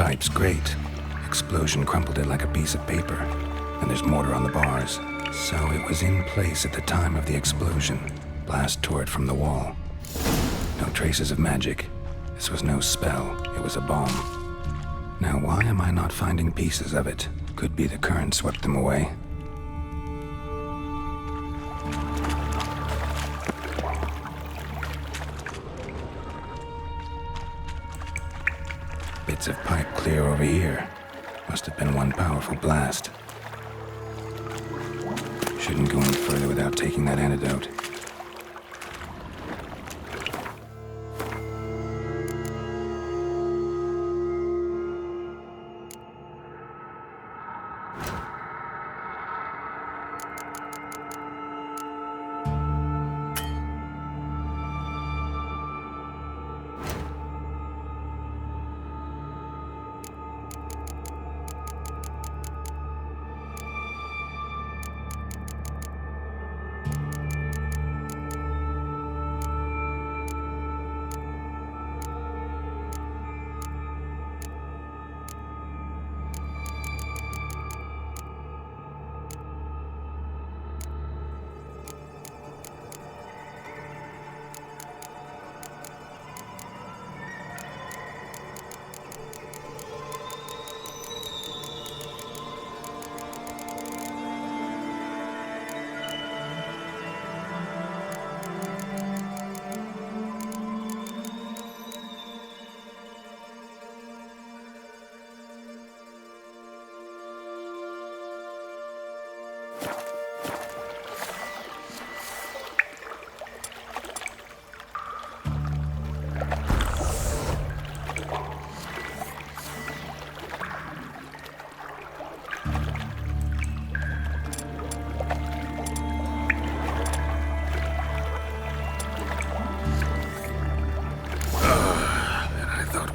pipe's great. Explosion crumpled it like a piece of paper. And there's mortar on the bars. So it was in place at the time of the explosion. Blast tore it from the wall. No traces of magic. This was no spell. It was a bomb. Now why am I not finding pieces of it? Could be the current swept them away. Bits of pipe clear over here. Must have been one powerful blast. Shouldn't go any further without taking that antidote.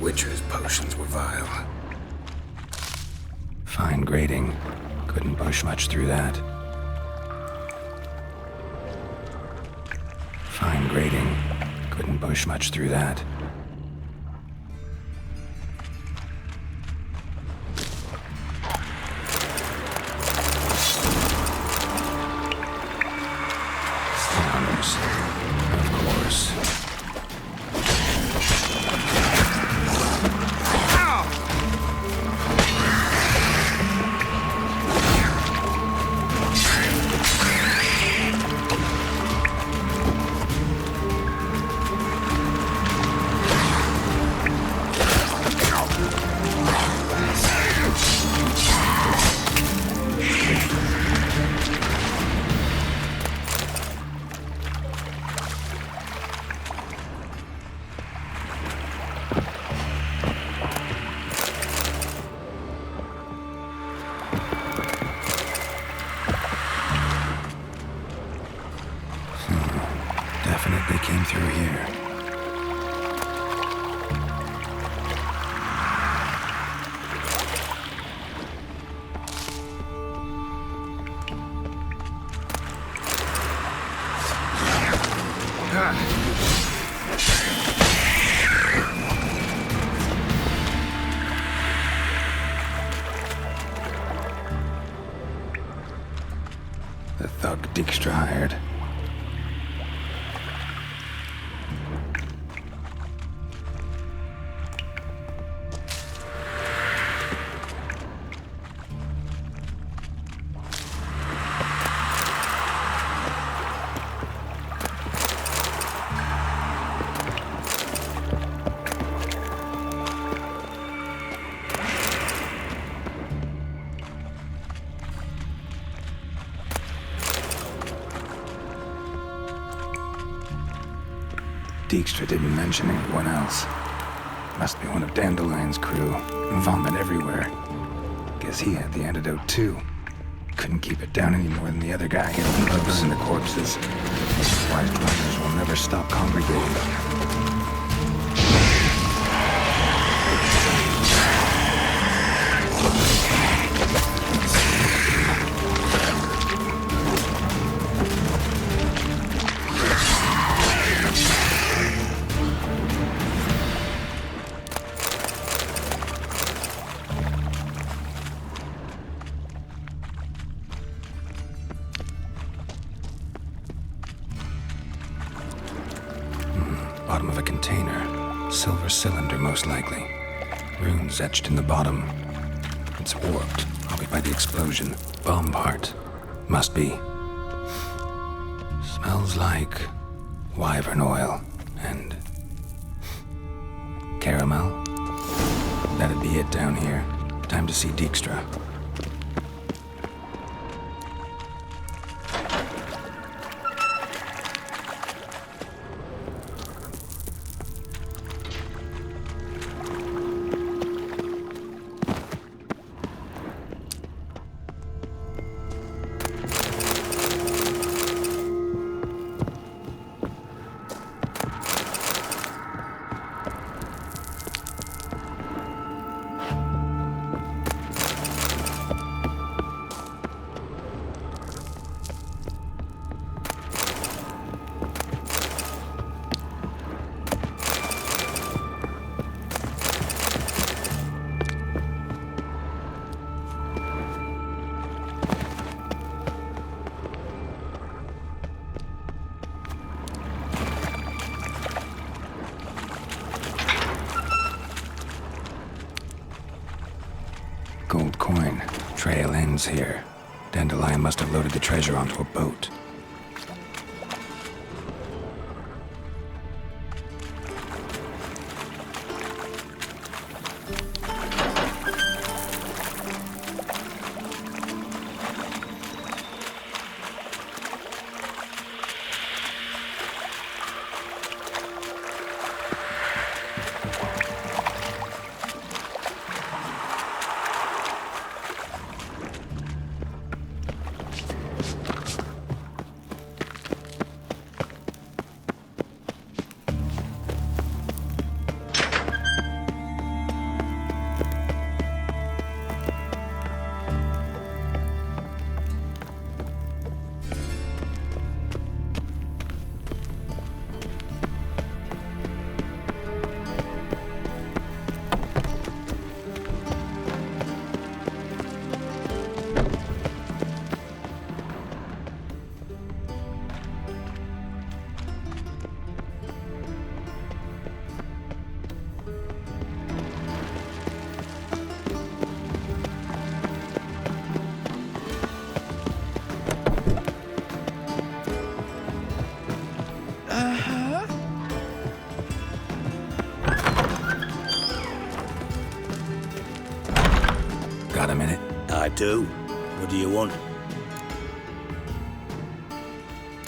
Witcher's potions were vile. Fine grading. Couldn't push much through that. Fine grading. Couldn't push much through that. Slanders. Of course. Definitely came through here. The thug Dijkstra hired. Dijkstra didn't mention anyone else. Must be one of Dandelion's crew. Vomit everywhere. Guess he had the antidote too. Couldn't keep it down any more than the other guy. Close in the corpses. Wise brothers will never stop congregating. bottom of a container. Silver cylinder, most likely. Runes etched in the bottom. It's warped, probably by the explosion. Bomb part. Must be. Smells like wyvern oil and caramel. That'd be it down here. Time to see Dijkstra. Gold coin. Trail ends here. Dandelion must have loaded the treasure onto a boat. Got a minute? I do. What do you want?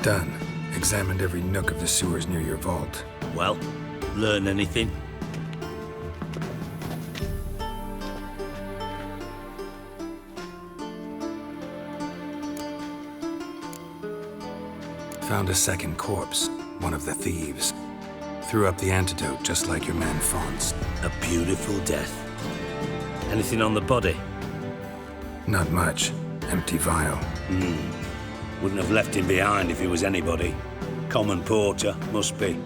Done. Examined every nook of the sewers near your vault. Well, learn anything? Found a second corpse, one of the thieves. Threw up the antidote just like your man Faunt's. A beautiful death. Anything on the body? Not much. Empty vial. Wouldn't have left him behind if he was anybody. Common porter, must be.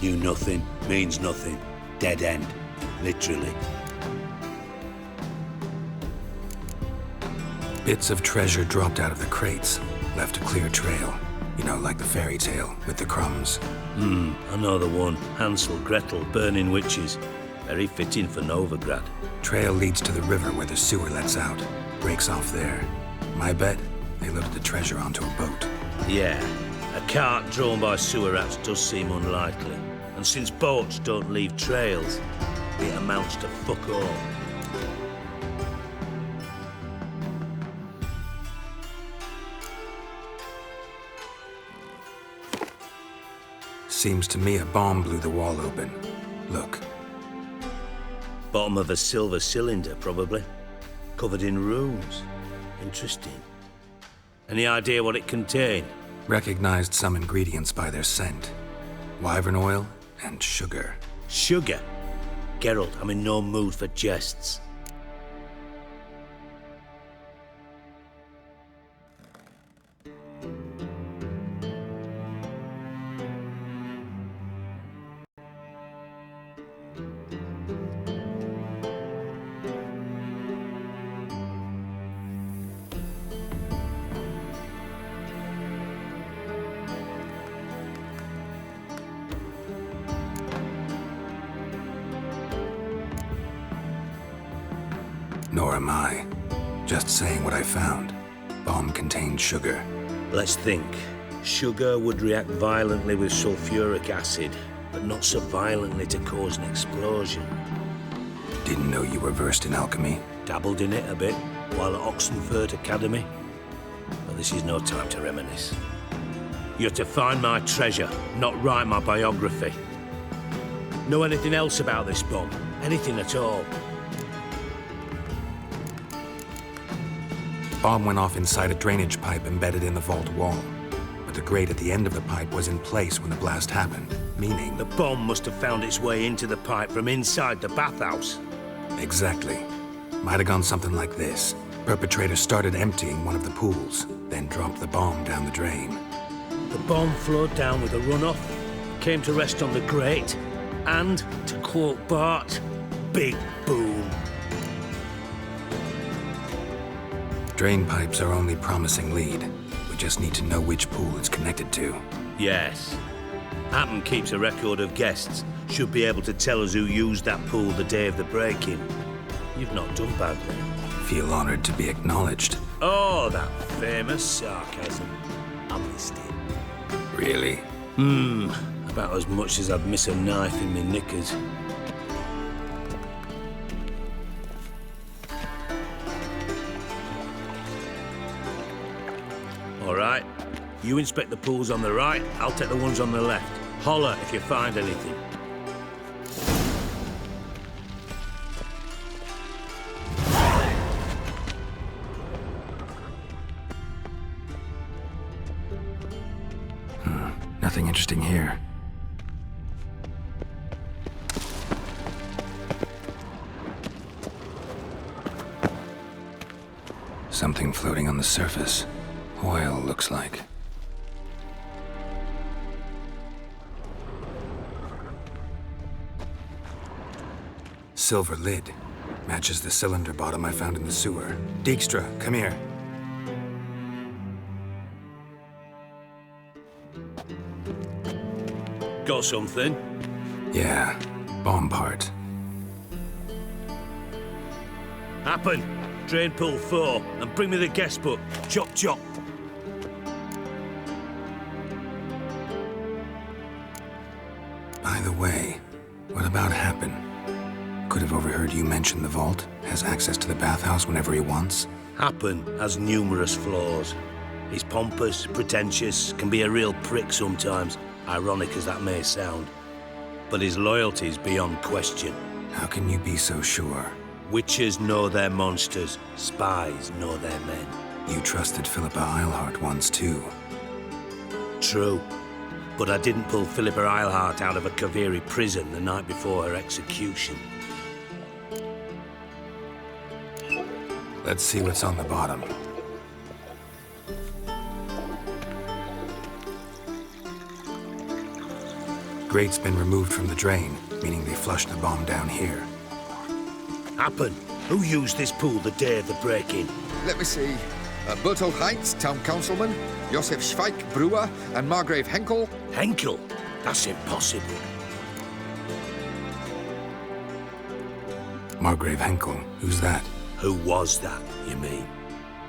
Knew nothing, means nothing. Dead end. Literally. Bits of treasure dropped out of the crates. Left a clear trail. You know, like the fairy tale with the crumbs. I know the one. Hansel, Gretel, burning witches. Very fitting for Novigrad. Trail leads to the river where the sewer lets out. Breaks off there. My bet, they loaded the treasure onto a boat. Yeah, a cart drawn by sewer rats does seem unlikely. And since boats don't leave trails, it amounts to fuck all. Seems to me a bomb blew the wall open. Look. Bottom of a silver cylinder, probably. Covered in runes. Interesting. Any idea what it contained? Recognized some ingredients by their scent. Wyvern oil and sugar. Sugar? Geralt, I'm in no mood for jests. Nor am I. Just saying what I found. Bomb contained sugar. Let's think. Sugar would react violently with sulfuric acid, but not so violently to cause an explosion. Didn't know you were versed in alchemy. Dabbled in it a bit while at Oxenford Academy. But this is no time to reminisce. You're to find my treasure, not write my biography. Know anything else about this bomb? Anything at all? Bomb went off inside a drainage pipe embedded in the vault wall. But the grate at the end of the pipe was in place when the blast happened, meaning... The bomb must have found its way into the pipe from inside the bathhouse. Exactly. Might have gone something like this. Perpetrator started emptying one of the pools, then dropped the bomb down the drain. The bomb flowed down with a runoff, came to rest on the grate, and, to quote Bart, big boom. Drain pipes are only promising lead. We just need to know which pool it's connected to. Yes. Hatton keeps a record of guests. Should be able to tell us who used that pool the day of the break-in. You've not done badly. Feel honored to be acknowledged. Oh, that famous sarcasm. I missed it. Really? About as much as I'd miss a knife in me knickers. All right. You inspect the pools on the right, I'll take the ones on the left. Holler if you find anything. Nothing interesting here. Something floating on the surface. Oil, looks like. Silver lid. Matches the cylinder bottom I found in the sewer. Dijkstra, come here. Got something? Yeah, bomb part. Happen. Drain pool 4, and bring me the guest book. Chop, chop. By the way, what about Happen? Could have overheard you mention the vault. Has access to the bathhouse whenever he wants. Happen has numerous flaws. He's pompous, pretentious, can be a real prick sometimes, ironic as that may sound. But his loyalty's beyond question. How can you be so sure? Witches know their monsters, spies know their men. You trusted Philippa Eilhart once too. True. But I didn't pull Philippa Eilhart out of a Kaviri prison the night before her execution. Let's see what's on the bottom. Grate's been removed from the drain, meaning they flushed the bomb down here. Happen. Who used this pool the day of the break-in? Let me see. Bertolt Heinz, town councilman, Josef Schweik, brewer, and Margrave Henkel. Henkel? That's impossible. Margrave Henkel, who's that? Who was that, you mean?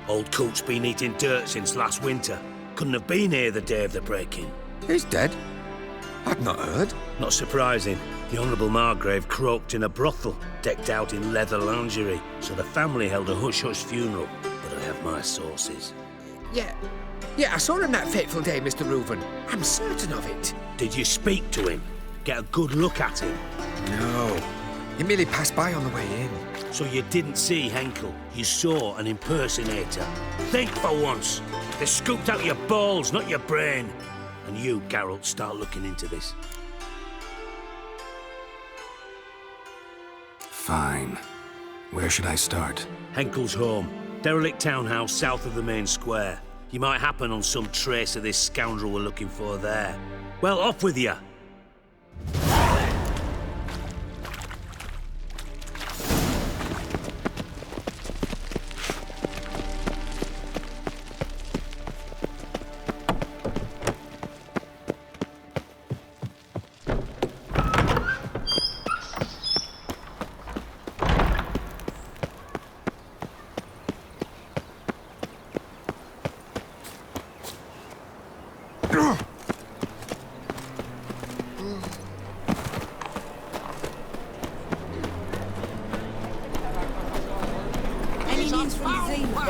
Old coot's been eating dirt since last winter. Couldn't have been here the day of the break-in. He's dead? I'd not heard. Not surprising. The Honourable Margrave croaked in a brothel, decked out in leather lingerie, so the family held a hush-hush funeral. But I have my sources. Yeah, I saw him that fateful day, Mr. Reuven. I'm certain of it. Did you speak to him? Get a good look at him? No. He merely passed by on the way in. So you didn't see Henkel. You saw an impersonator. Think for once. They scooped out your balls, not your brain. And you, Geralt, start looking into this. Fine. Where should I start? Henkel's home. Derelict townhouse south of the main square. You might happen on some trace of this scoundrel we're looking for there. Well, off with you.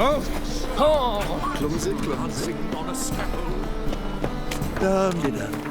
Oh! Clumsy, clumsy. On a scaffold. Dum-de-dum.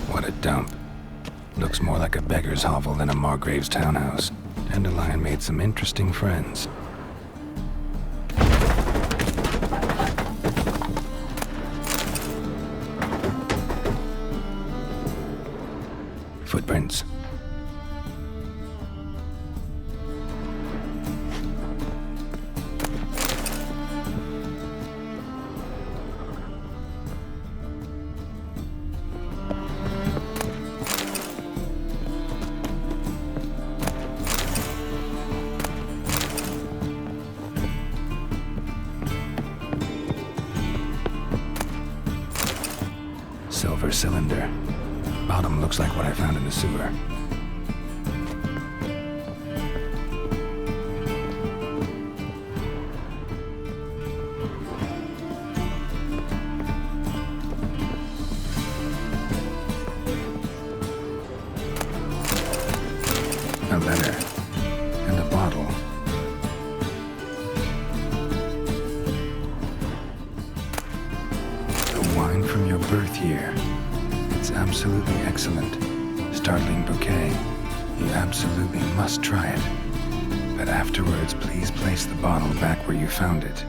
What a dump. Looks more like a beggar's hovel than a Margrave's townhouse. Dandelion made some interesting friends. Footprints. Silver cylinder. Bottom looks like what I found in the sewer. A letter. And a bottle. The wine from your birth year. It's absolutely excellent. Startling bouquet. You absolutely must try it. But afterwards, please place the bottle back where you found it.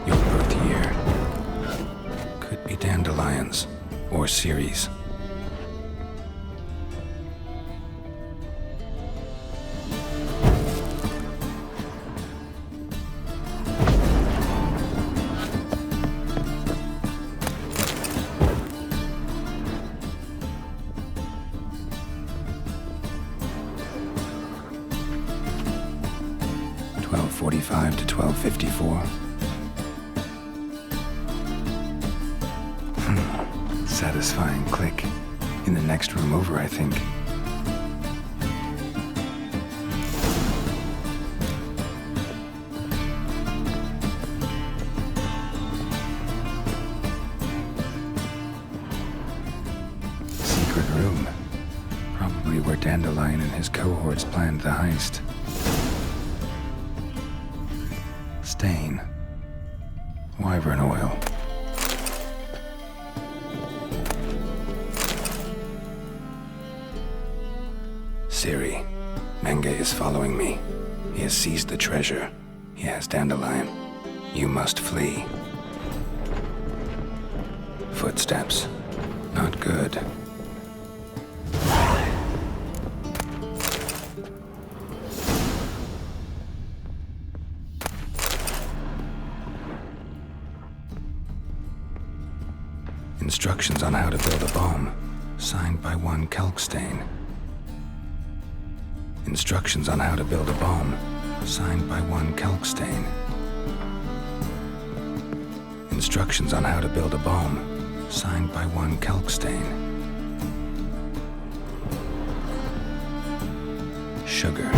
Your birth year. Could be dandelions or Ciri's. 1445 to 1254. Satisfying click. In the next room over, I think. Secret room. Probably where Dandelion and his cohorts planned the heist. Stain. Wyvern oil. Ciri. Menge is following me. He has seized the treasure. He has Dandelion. You must flee. Footsteps. Not good. Instructions on how to build a bomb. Signed by one Kalkstain. Instructions on how to build a bomb. Signed by one Kalkstain. Instructions on how to build a bomb. Signed by one Kalkstain. Sugar.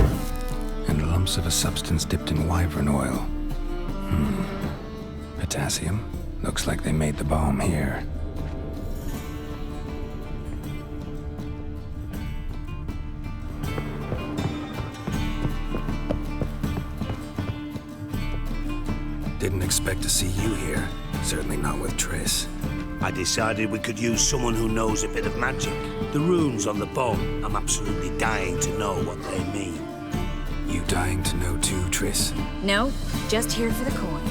And lumps of a substance dipped in wyvern oil. Potassium. Looks like they made the bomb here. Didn't expect to see you here. Certainly not with Triss. I decided we could use someone who knows a bit of magic. The runes on the bomb, I'm absolutely dying to know what they mean. You dying to know too, Triss? No, just here for the coin.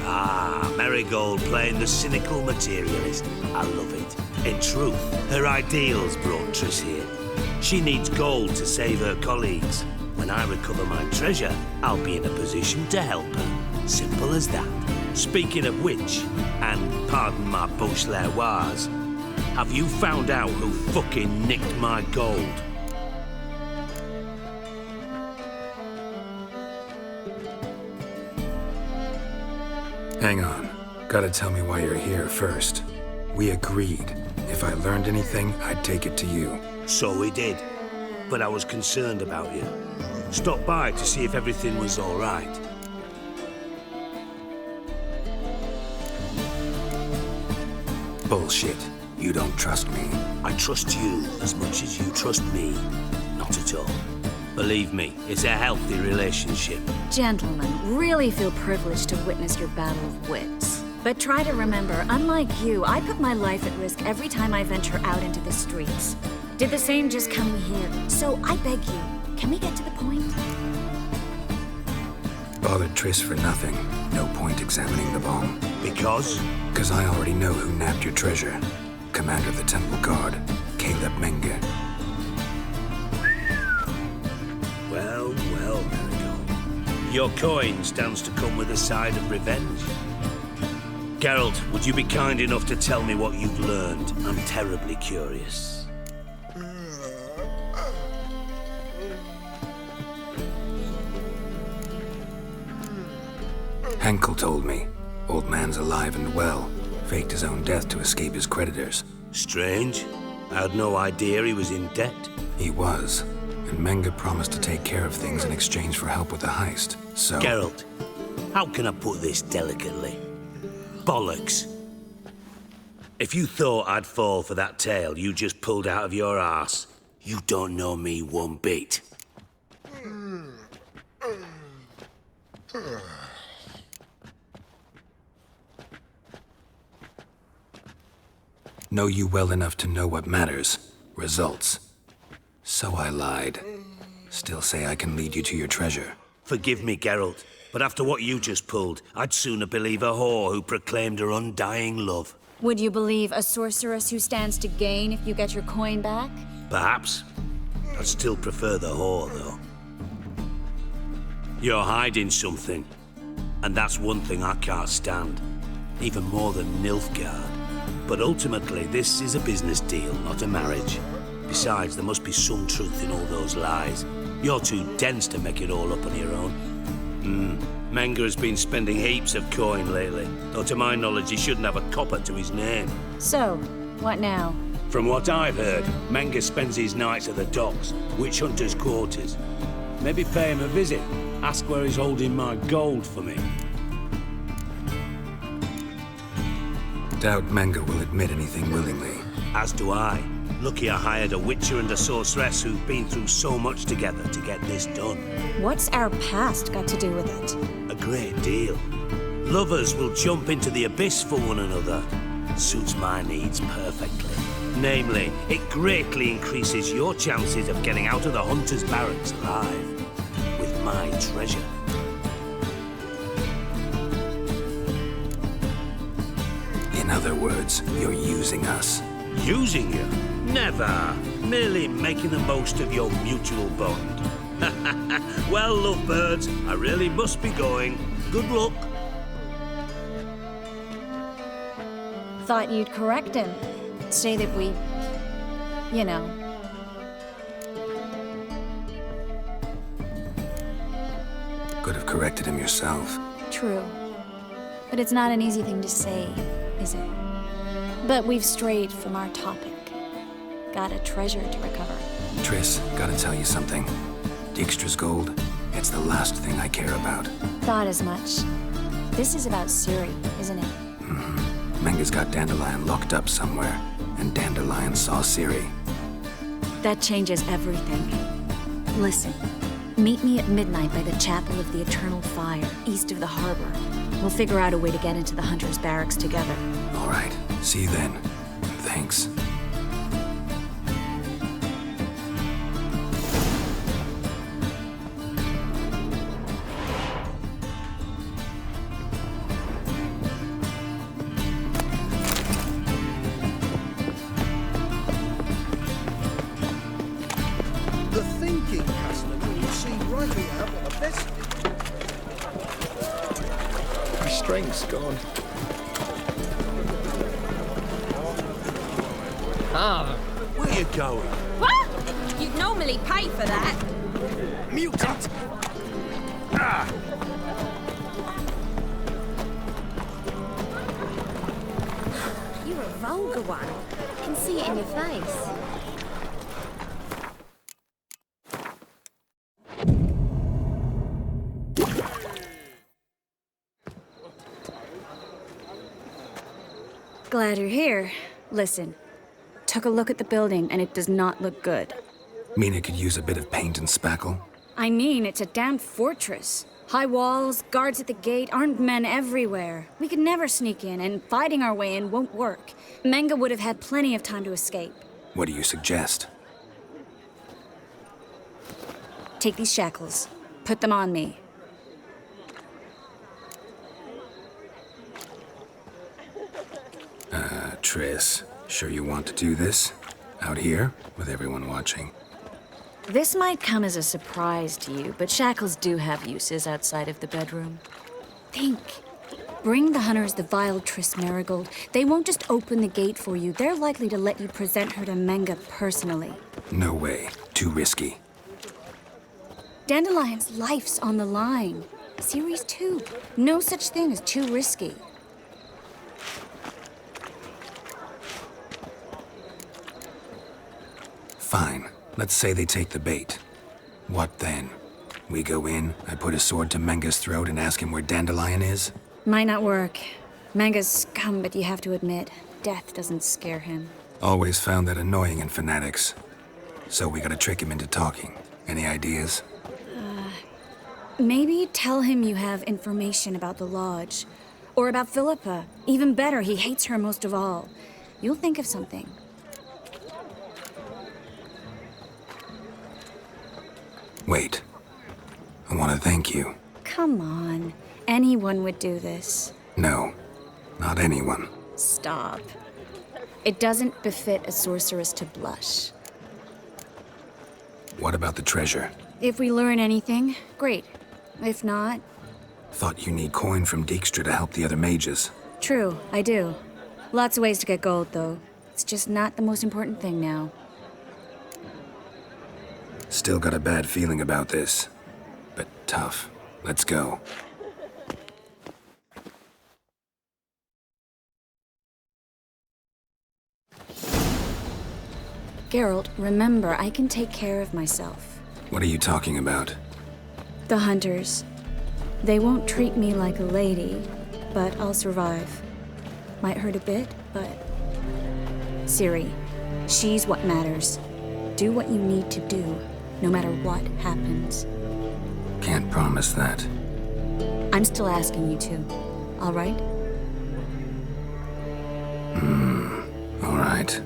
Ah, Marigold playing the cynical materialist. I love it. In truth, her ideals brought Triss here. She needs gold to save her colleagues. When I recover my treasure, I'll be in a position to help her. Simple as that. Speaking of which, and pardon my Beauclervoise, have you found out who fucking nicked my gold? Hang on. Gotta tell me why you're here first. We agreed. If I learned anything, I'd take it to you. So we did. But I was concerned about you. Stopped by to see if everything was all right. Bullshit. You don't trust me. I trust you as much as you trust me. Not at all. Believe me, it's a healthy relationship. Gentlemen, really feel privileged to witness your battle of wits. But try to remember, unlike you, I put my life at risk every time I venture out into the streets. Did the same just coming here. So I beg you, can we get to the point? Bothered Triss for nothing. No point examining the bomb. Because? Because I already know who nabbed your treasure. Commander of the Temple Guard, Caleb Menge. Well, Marigold. Your coin stands to come with a side of revenge. Geralt, would you be kind enough to tell me what you've learned? I'm terribly curious. Henkel told me. Old man's alive and well. Faked his own death to escape his creditors. Strange. I had no idea he was in debt. He was. And Menge promised to take care of things in exchange for help with the heist. So... Geralt, how can I put this delicately? Bollocks. If you thought I'd fall for that tale you just pulled out of your arse, you don't know me one bit. Know you well enough to know what matters. Results. So I lied. Still say I can lead you to your treasure. Forgive me, Geralt, but after what you just pulled, I'd sooner believe a whore who proclaimed her undying love. Would you believe a sorceress who stands to gain if you get your coin back? Perhaps. I'd still prefer the whore, though. You're hiding something, and that's one thing I can't stand. Even more than Nilfgaard. But ultimately, this is a business deal, not a marriage. Besides, there must be some truth in all those lies. You're too dense to make it all up on your own. Menga has been spending heaps of coin lately, though to my knowledge he shouldn't have a copper to his name. So, what now? From what I've heard, Menga spends his nights at the docks, witch hunters' quarters. Maybe pay him a visit. Ask where he's holding my gold for me. Doubt Menga will admit anything willingly. As do I. Lucky I hired a witcher and a sorceress who've been through so much together to get this done. What's our past got to do with it? A great deal. Lovers will jump into the abyss for one another. Suits my needs perfectly. Namely, it greatly increases your chances of getting out of the hunter's barracks alive. With my treasure. In other words, you're using us. Using you? Never. Merely making the most of your mutual bond. Well, lovebirds, I really must be going. Good luck. Thought you'd correct him. Say that we... you know. Could have corrected him yourself. True. But it's not an easy thing to say, is it? But we've strayed from our topic. Got a treasure to recover. Triss, gotta tell you something. Dijkstra's gold, it's the last thing I care about. Thought as much. This is about Ciri, isn't it? Menga's got Dandelion locked up somewhere, and Dandelion saw Ciri. That changes everything. Listen, meet me at midnight by the Chapel of the Eternal Fire, east of the harbor. We'll figure out a way to get into the Hunter's barracks together. All right, see you then. Thanks. The thinking customer will see right out what the best My strength's gone. Where you going? What? You'd normally pay for that. Mutant! You're a vulgar one. I can see it in your face. Glad you're here. Listen, took a look at the building and it does not look good. Mean it could use a bit of paint and spackle? I mean, it's a damn fortress. High walls, guards at the gate, armed men everywhere. We could never sneak in, and fighting our way in won't work. Menga would have had plenty of time to escape. What do you suggest? Take these shackles. Put them on me. Triss, sure you want to do this? Out here, with everyone watching? This might come as a surprise to you, but shackles do have uses outside of the bedroom. Think. Bring the hunters the vile Triss Marigold. They won't just open the gate for you. They're likely to let you present her to Menga personally. No way. Too risky. Dandelion's life's on the line. Ciri's too. No such thing as too risky. Fine. Let's say they take the bait. What then? We go in, I put a sword to Menga's throat and ask him where Dandelion is? Might not work. Menga's scum, but you have to admit, death doesn't scare him. Always found that annoying in fanatics. So we gotta trick him into talking. Any ideas? Maybe tell him you have information about the Lodge. Or about Philippa. Even better, he hates her most of all. You'll think of something. Wait. I want to thank you. Come on. Anyone would do this. No. Not anyone. Stop. It doesn't befit a sorceress to blush. What about the treasure? If we learn anything, great. If not... Thought you need coin from Dijkstra to help the other mages. True, I do. Lots of ways to get gold, though. It's just not the most important thing now. Still got a bad feeling about this. But tough. Let's go. Geralt, remember, I can take care of myself. What are you talking about? The hunters. They won't treat me like a lady, but I'll survive. Might hurt a bit, but... Ciri, she's what matters. Do what you need to do, no matter what happens. Can't promise that. I'm still asking you to, all right? All right.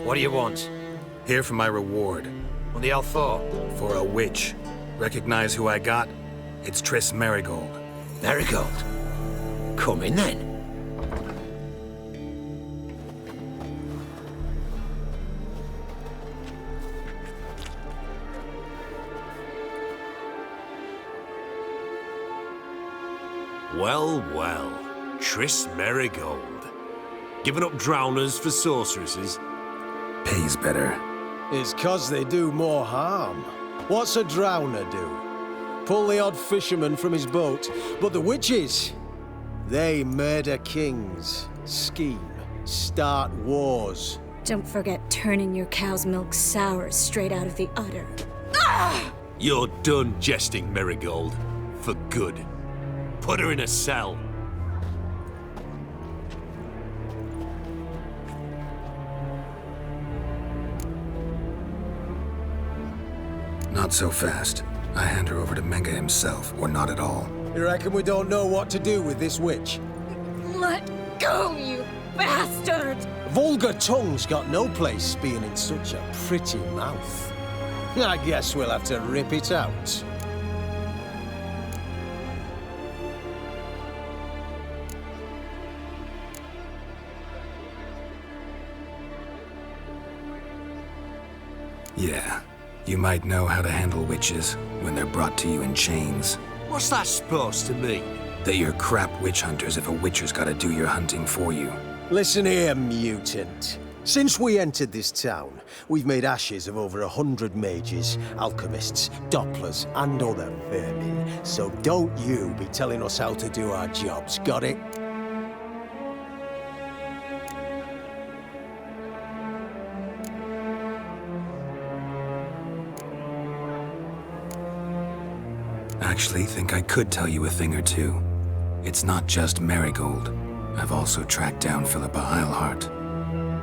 What do you want? Here for my reward. On the L4? For a witch. Recognize who I got? It's Triss Merigold. Marigold. Come in then. Well, well. Triss Merigold. Giving up drowners for sorceresses? Pays better. It's 'cause they do more harm. What's a drowner do? Pull the odd fisherman from his boat. But the witches, they murder kings, scheme, start wars. Don't forget turning your cow's milk sour straight out of the udder. You're done jesting, Merigold. For good. Put her in a cell. Not so fast. I hand her over to Menga himself, or not at all. You reckon we don't know what to do with this witch? Let go, you bastard! Vulgar tongue's got no place being in such a pretty mouth. I guess we'll have to rip it out. Yeah. You might know how to handle witches when they're brought to you in chains. What's that supposed to mean? That you're crap witch hunters if a witcher's gotta do your hunting for you. Listen here, mutant. Since we entered this town, we've made ashes of over 100 mages, alchemists, dopplers, and other vermin. So don't you be telling us how to do our jobs, got it? Actually think I could tell you a thing or two. It's not just Merigold. I've also tracked down Philippa Eilhart.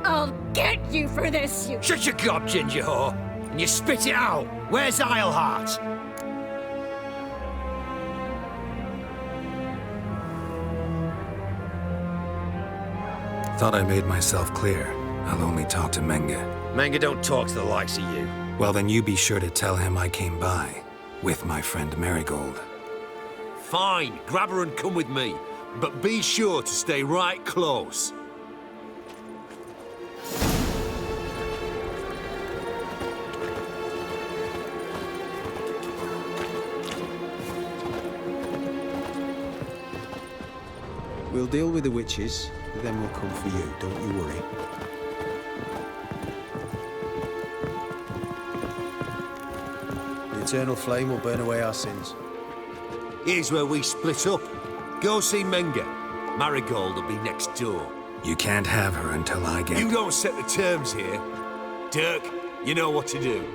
I'll get you for this, you... Shut your gob, ginger whore! And you spit it out! Where's Eilhart? Thought I made myself clear. I'll only talk to Menga. Manga don't talk to the likes of you. Well, then you be sure to tell him I came by. With my friend Merigold. Fine, grab her and come with me. But be sure to stay right close. We'll deal with the witches, then we'll come for you, don't you worry. The eternal flame will burn away our sins. Here's where we split up. Go see Menga. Marigold will be next door. You can't have her until I get... You don't set the terms here. Dirk, you know what to do.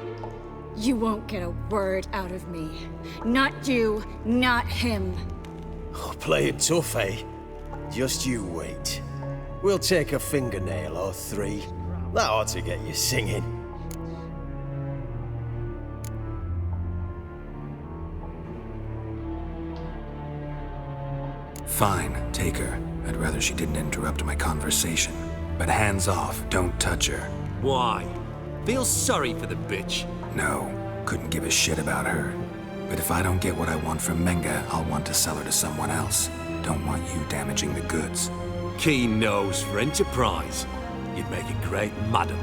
You won't get a word out of me. Not you, not him. Oh, playing tough, eh? Just you wait. We'll take a fingernail or three. That ought to get you singing. Fine, take her. I'd rather she didn't interrupt my conversation. But hands off, don't touch her. Why? Feel sorry for the bitch. No, couldn't give a shit about her. But if I don't get what I want from Menga, I'll want to sell her to someone else. Don't want you damaging the goods. Keen nose for enterprise. You'd make a great madam.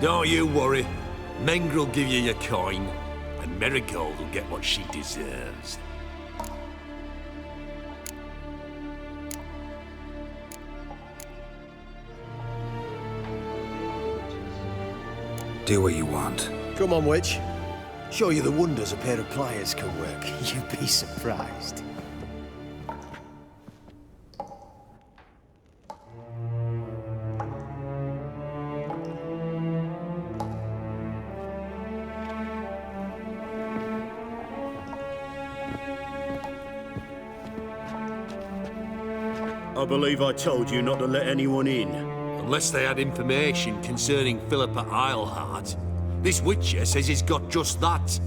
Don't you worry. Mengrel will give you your coin, and Merigold will get what she deserves. Do what you want. Come on, witch. Show you the wonders a pair of pliers can work. You'd be surprised. I believe I told you not to let anyone in. Unless they had information concerning Philippa Eilhart. This witcher says he's got just that.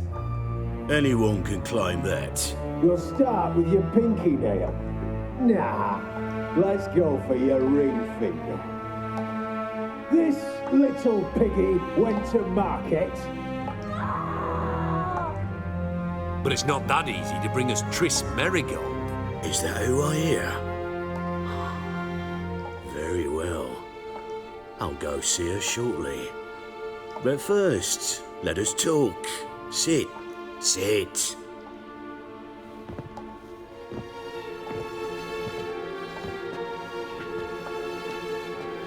Anyone can claim that. You'll start with your pinky nail. Nah, let's go for your ring finger. This little piggy went to market. But it's not that easy to bring us Triss Merigold. Is that who I hear? Very well. I'll go see her shortly. But first, let us talk. Sit. Sit.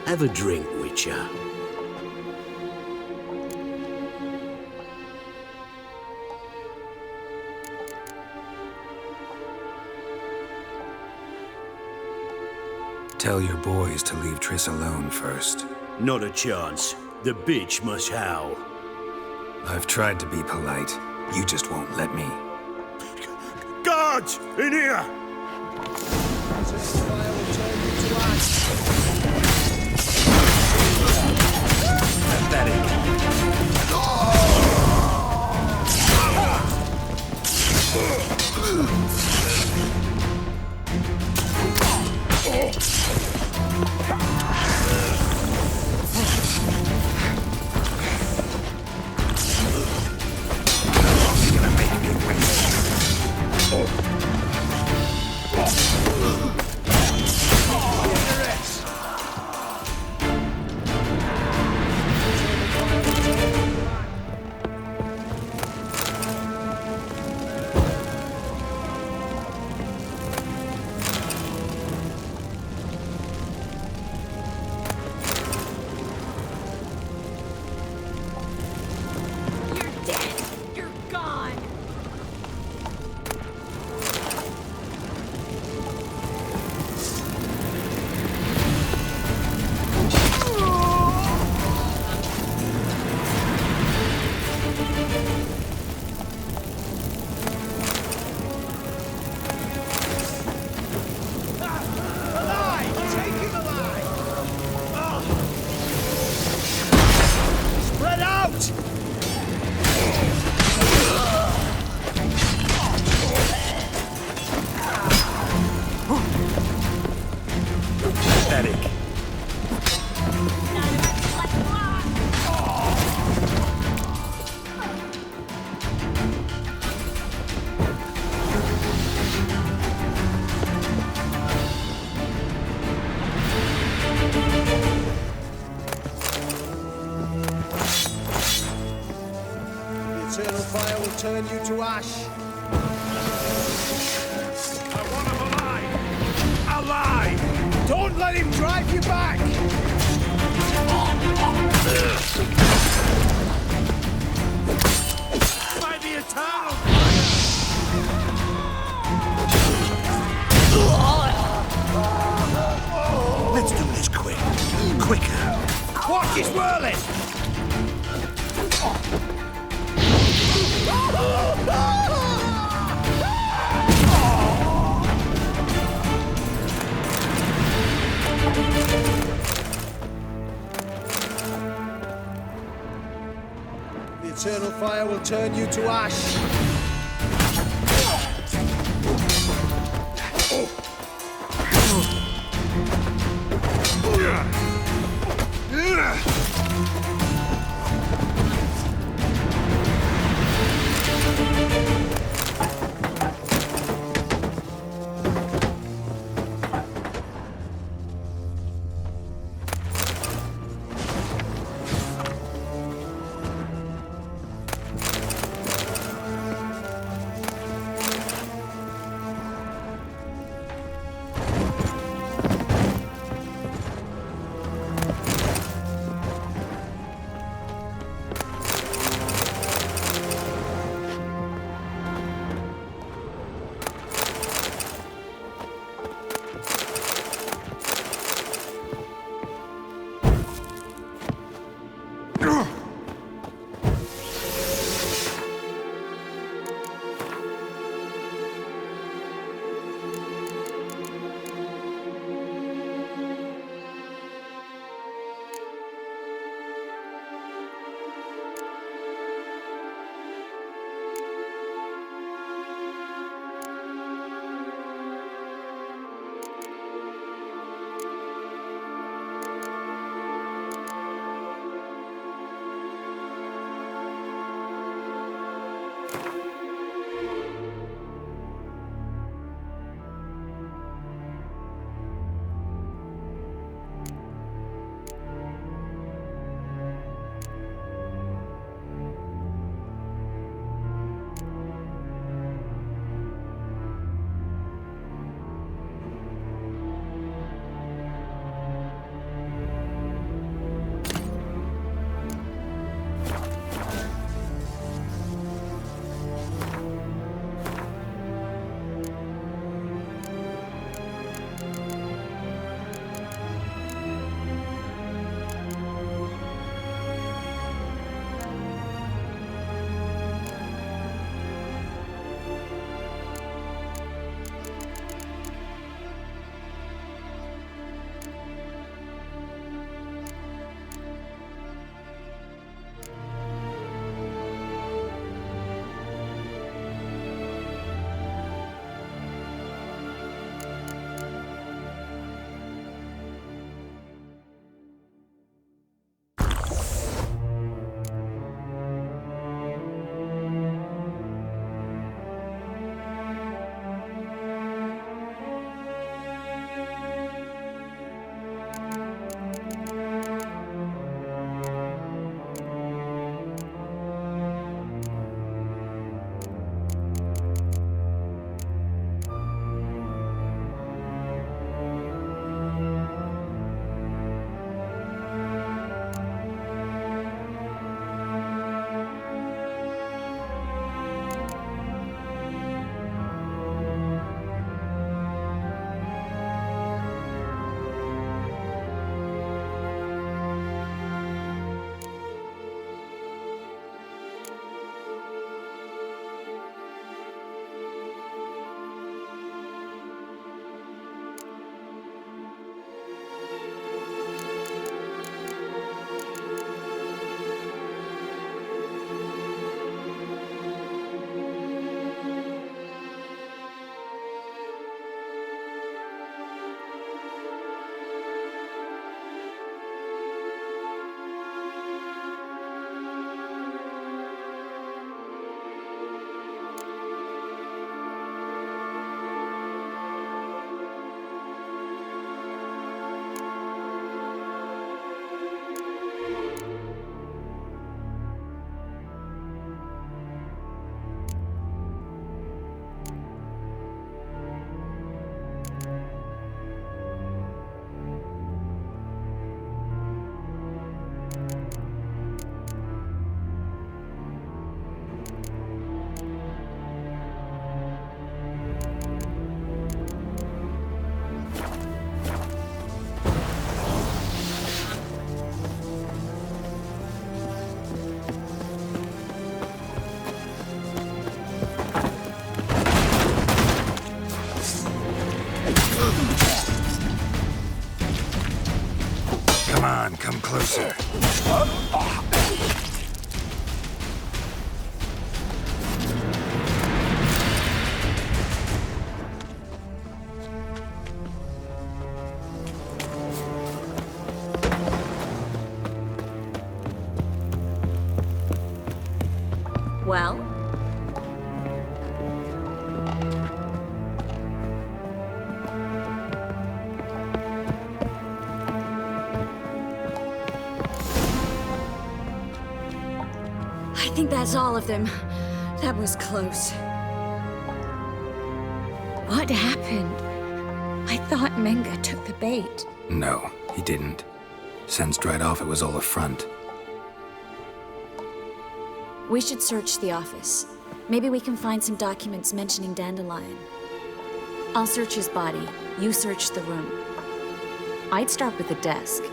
Have a drink, Witcher. Tell your boys to leave Triss alone first. Not a chance. The bitch must howl. I've tried to be polite. You just won't let me. Guards! In here! Turn you to ash. I want him alive! Alive! Don't let him drive you back! By the eternal! Let's do this quick. Quicker. Watch his whirling! The eternal fire will turn you to ash. Come on, come closer. Well? I think that's all of them. That was close. What happened? I thought Menga took the bait. No, he didn't. Sensed right off it was all a front. We should search the office. Maybe we can find some documents mentioning Dandelion. I'll search his body. You search the room. I'd start with the desk.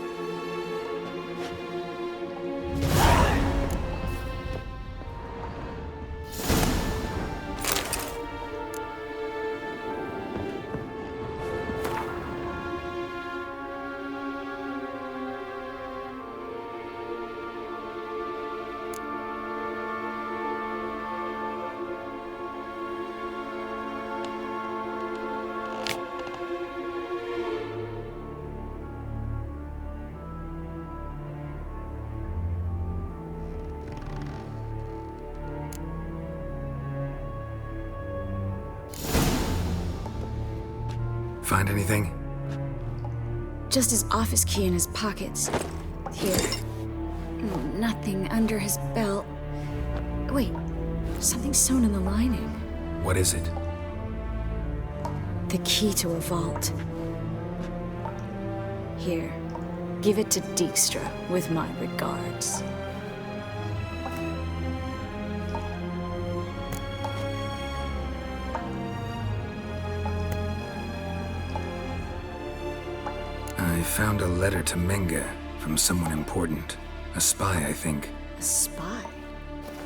Find anything? Just his office key in his pockets. Here. Nothing under his belt. Wait, something sewn in the lining. What is it? The key to a vault. Here, give it to Dijkstra with my regards. I found a letter to Menga from someone important. A spy, I think. A spy?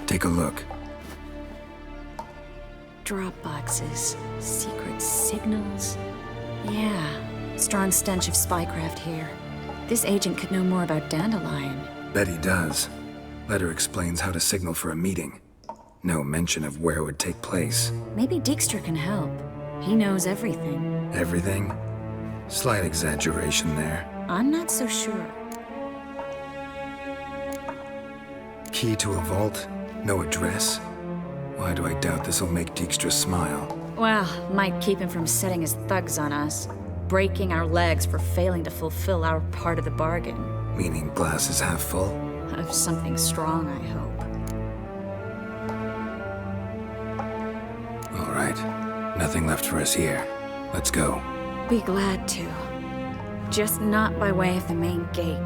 Take a look. Drop boxes, secret signals. Yeah, strong stench of spycraft here. This agent could know more about Dandelion. Bet he does. Letter explains how to signal for a meeting. No mention of where it would take place. Maybe Dijkstra can help. He knows everything. Everything? Slight exaggeration there. I'm not so sure. Key to a vault? No address? Why do I doubt this'll make Dijkstra smile? Well, might keep him from setting his thugs on us. Breaking our legs for failing to fulfill our part of the bargain. Meaning glass is half full? Of something strong, I hope. All right. Nothing left for us here. Let's go. Be glad to. Just not by way of the main gate.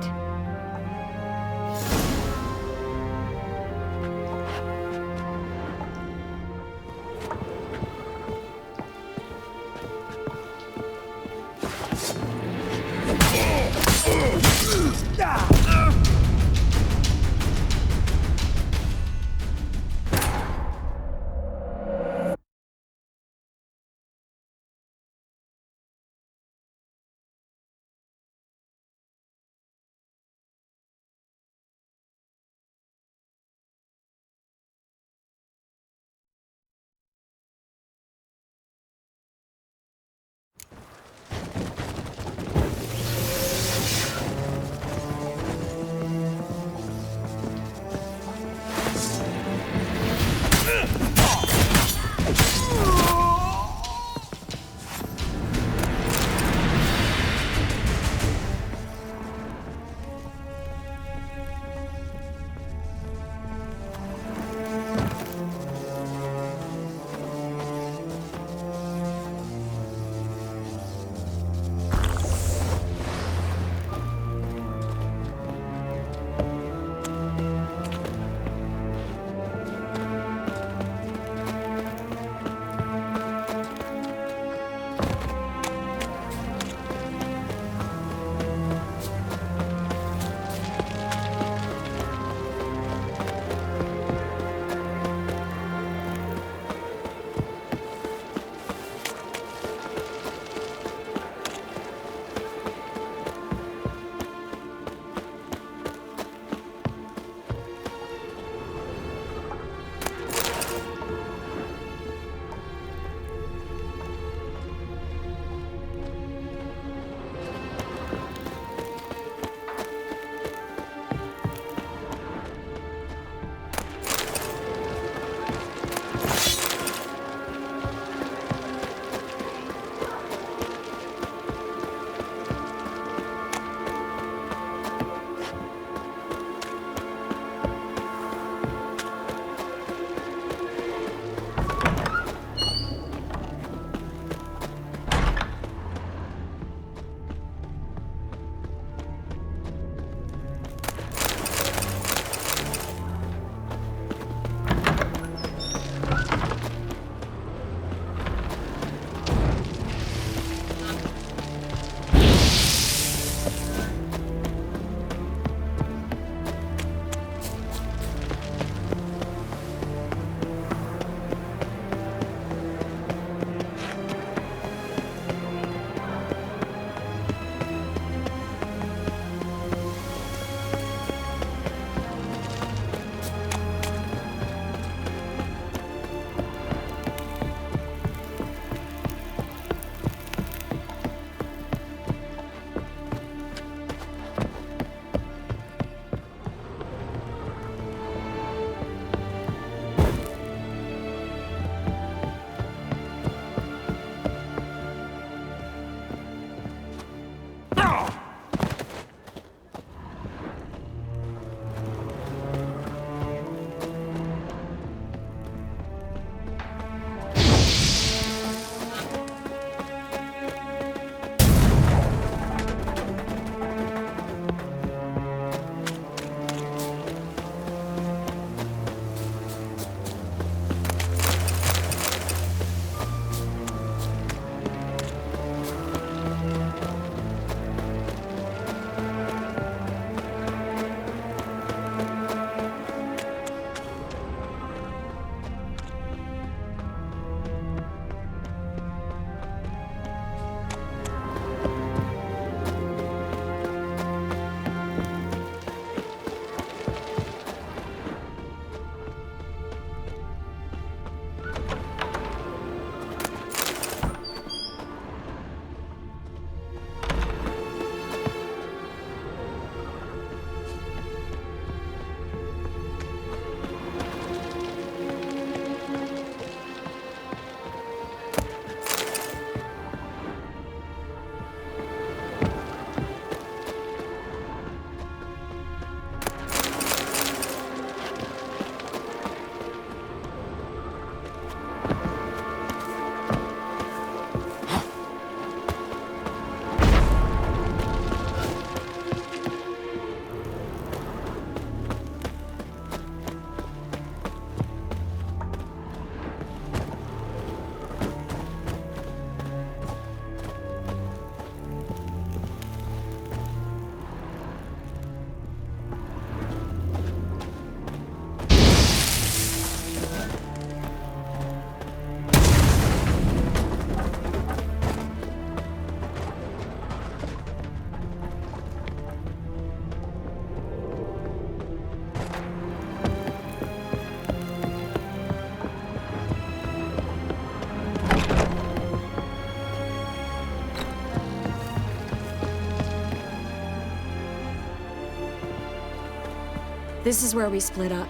This is where we split up.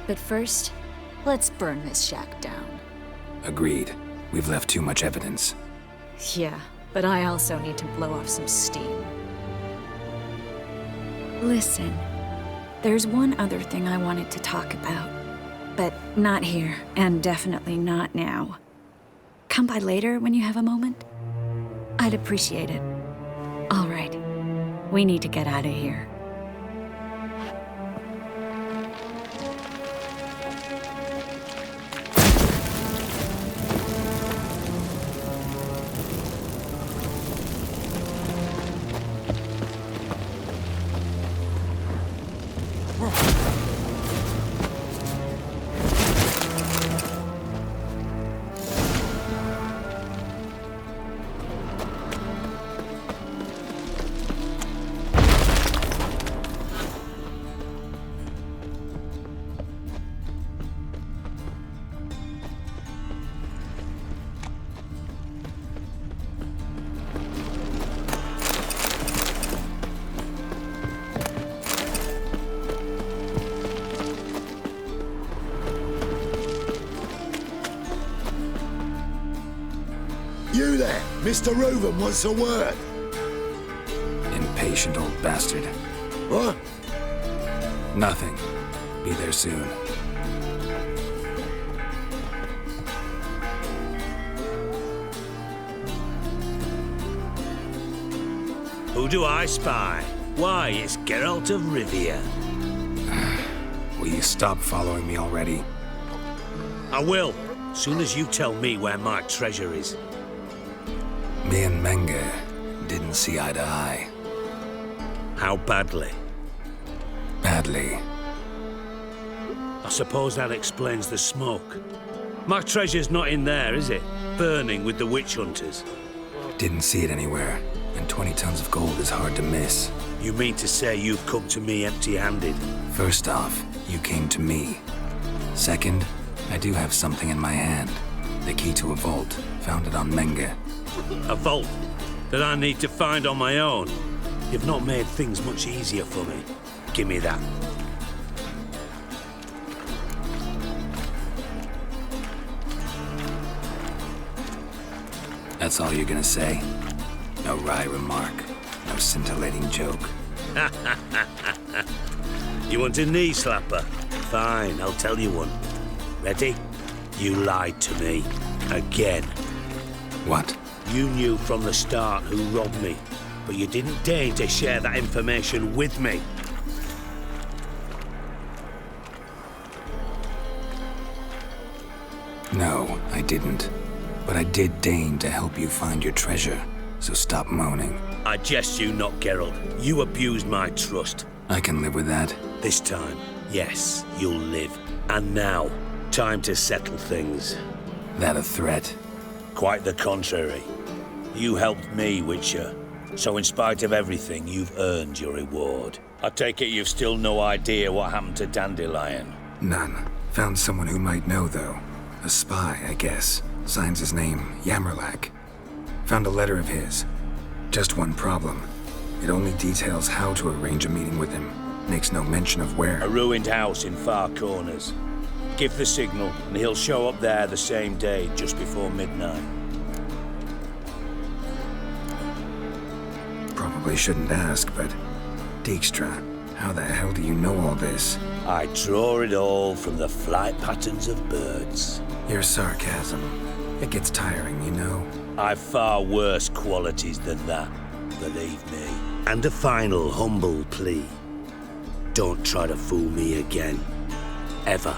But first, let's burn this shack down. Agreed. We've left too much evidence. Yeah, but I also need to blow off some steam. Listen, there's one other thing I wanted to talk about. But not here, and definitely not now. Come by later when you have a moment? I'd appreciate it. All right. We need to get out of here. You there, Mr. Reuven wants a word. Impatient old bastard. What? Nothing. Be there soon. Who do I spy? Why, it's Geralt of Rivia. Will you stop following me already? I will, soon as you tell me where my treasure is. Me and Menge didn't see eye to eye. How badly? Badly. I suppose that explains the smoke. My treasure's not in there, is it? Burning with the witch hunters. Didn't see it anywhere, and 20 tons of gold is hard to miss. You mean to say you've come to me empty-handed? First off, you came to me. Second, I do have something in my hand. The key to a vault, found it on Menge. A vault that I need to find on my own? You've not made things much easier for me. Give me that. That's all you're gonna say? No wry remark, no scintillating joke. You want a knee slapper? Fine, I'll tell you one. Ready? You lied to me. Again. What? You knew from the start who robbed me, but you didn't deign to share that information with me. No, I didn't. But I did deign to help you find your treasure, so stop moaning. I jest you not, Geralt. You abused my trust. I can live with that. This time, yes, you'll live. And now, time to settle things. That a threat? Quite the contrary. You helped me, Witcher. So in spite of everything, you've earned your reward. I take it you've still no idea what happened to Dandelion? None. Found someone who might know, though. A spy, I guess. Signs his name, Yammerlak. Found a letter of his. Just one problem. It only details how to arrange a meeting with him. Makes no mention of where. A ruined house in Far Corners. Give the signal, and he'll show up there the same day, just before midnight. Probably shouldn't ask, but... Dijkstra, how the hell do you know all this? I draw it all from the flight patterns of birds. Your sarcasm. It gets tiring, you know? I've far worse qualities than that, believe me. And a final humble plea. Don't try to fool me again. Ever.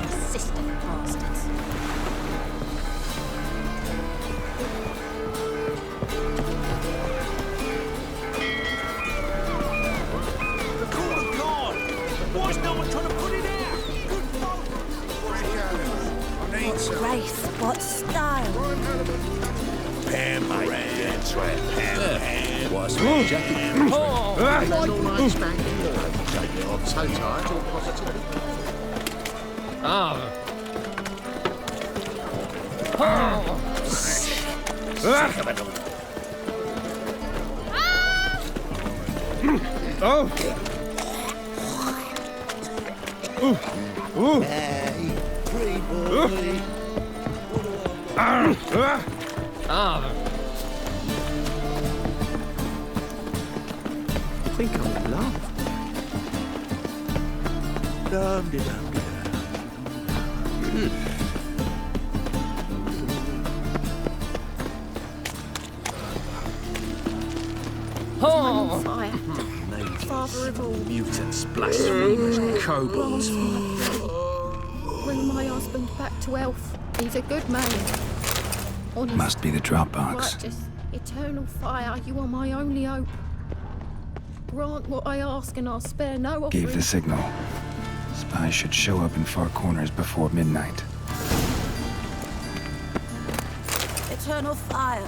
Persistent bastards. Grace, what style? What's my jacket? Hey, free boy. I think I'm in love. On fire. Father of all. Mutants, blasphemers, kobolds. Bring my husband back to health. He's a good man. Honest, Must be the Dropbox. righteous, eternal fire. You are my only hope. Grant what I ask, and I'll spare no offering. Gave the signal. Spies should show up in far corners before midnight. Eternal fire.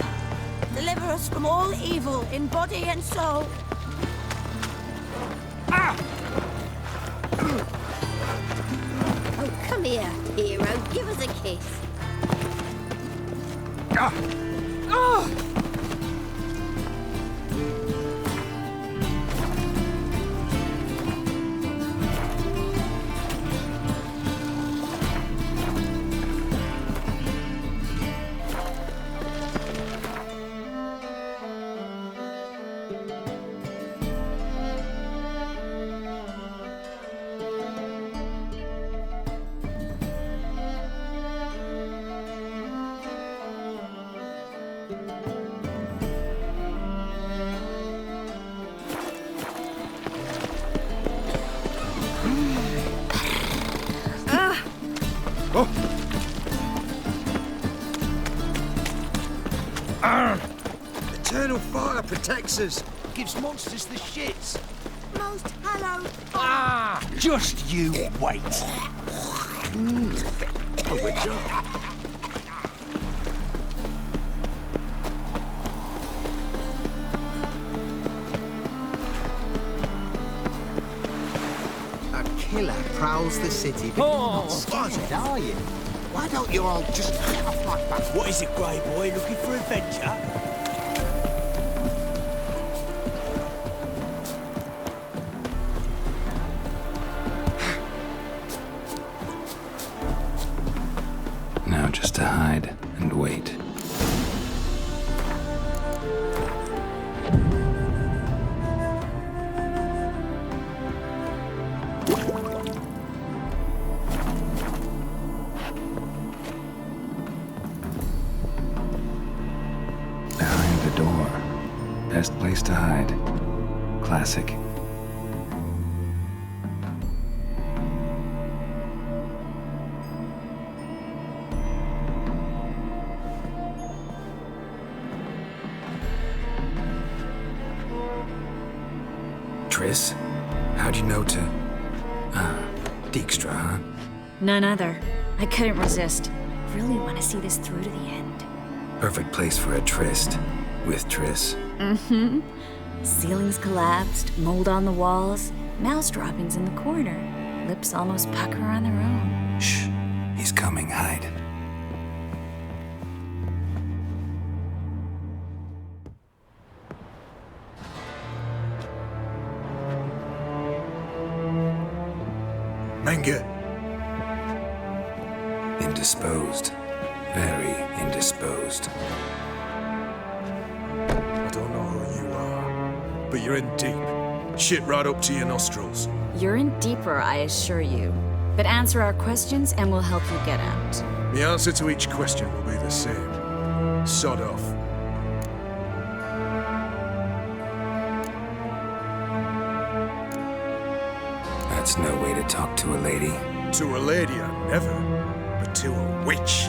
Deliver us from all evil in body and soul. Oh, come here, hero. Give us a kiss. Eternal fire protects us. Gives monsters the shits. Most hallowed. Just you wait. A witcher? A killer prowls the city, but you're not scared, are you? Why don't you all just get off my back? What is it, Grey Boy? Looking for adventure? Now just to hide and wait. Behind the door. Best place to hide. Classic. Triss? How'd you know to... Dijkstra, huh? None other. I couldn't resist. Really want to see this through to the end. Perfect place for a tryst. With Triss. Mm-hmm. Ceilings collapsed, mold on the walls, mouse droppings in the corner. Lips almost pucker on their own. Shh. He's coming. Hide. Manga. Indisposed. Very indisposed. I don't know who you are, but you're in deep. Shit right up to your nostrils. You're in deeper, I assure you. But answer our questions and we'll help you get out. The answer to each question will be the same. Sod off. That's no way to talk to a lady. To a lady, I never. But to a witch.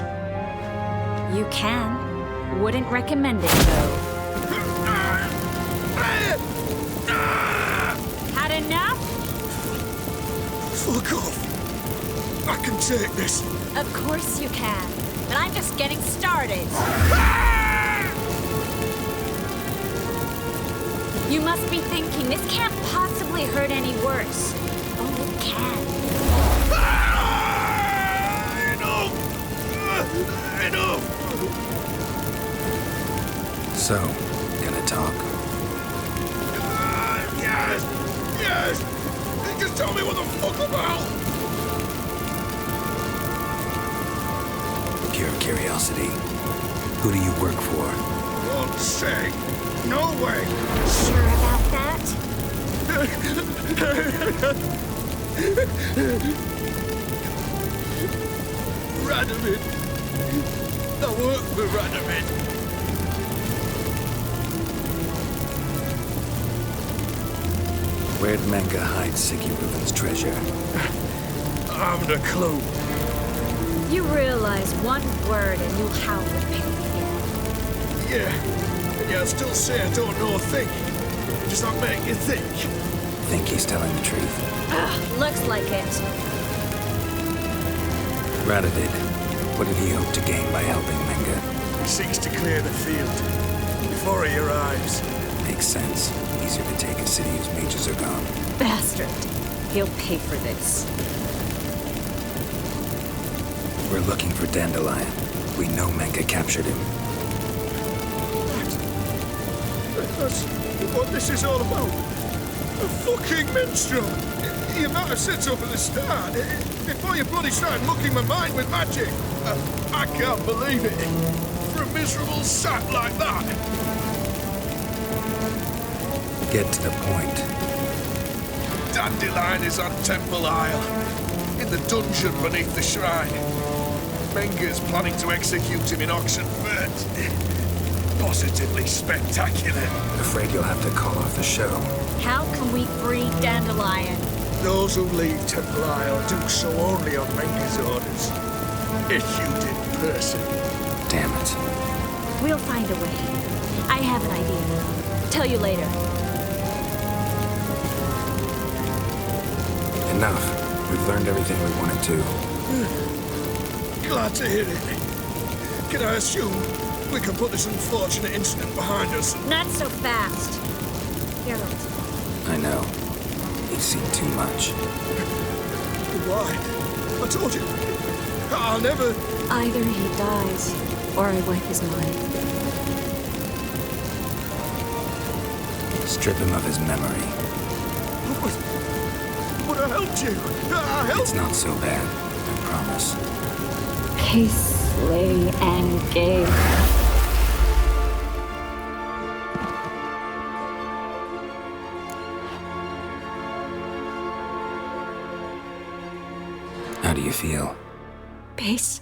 You can. Wouldn't recommend it, though. Had enough? Fuck off. I can take this. Of course you can. But I'm just getting started. You must be thinking, this can't possibly hurt any worse. Oh, it can. Enough! Enough! So, gonna talk? Yes! Yes! Just tell me what the fuck about! Pure curiosity. Who do you work for? Won't say. No way! Sure about that? Radomir. I work for Radomir. Where'd Menga hide Siggy Reuben's treasure? I haven't a clue. You realize one word and you'll howl with pain. Yeah. And yet I still say I don't know a thing. Does that make you think? Think he's telling the truth? Looks like it. Radovid, what did he hope to gain by helping Menga? He seeks to clear the field before he arrives. Makes sense. Easier to take a city whose mages are gone. Bastard. He'll pay for this. We're looking for Dandelion. We know Menga captured him. That's what this is all about. A fucking minstrel! You might have said so from the start. Before you bloody started mucking my mind with magic. I can't believe it. For a miserable sap like that. Get to the point. Dandelion is on Temple Isle, in the dungeon beneath the shrine. Menga's planning to execute him in Oxenfurt. Positively spectacular. Afraid you'll have to call off the show. How can we free Dandelion? Those who leave Temple Isle do so only on Menga's orders. Issued in person. Damn it. We'll find a way. I have an idea. Tell you later. Enough. We've learned everything we wanted to. Glad to hear it. Can I assume we can put this unfortunate incident behind us? Not so fast. Geralt. I know. You've seen too much. Why? I told you. I'll never... Either he dies, or I wipe his mind. Strip him of his memory. But I helped you. I helped... It's not so bad. I promise. Peace, slay, and game. How do you feel? Base.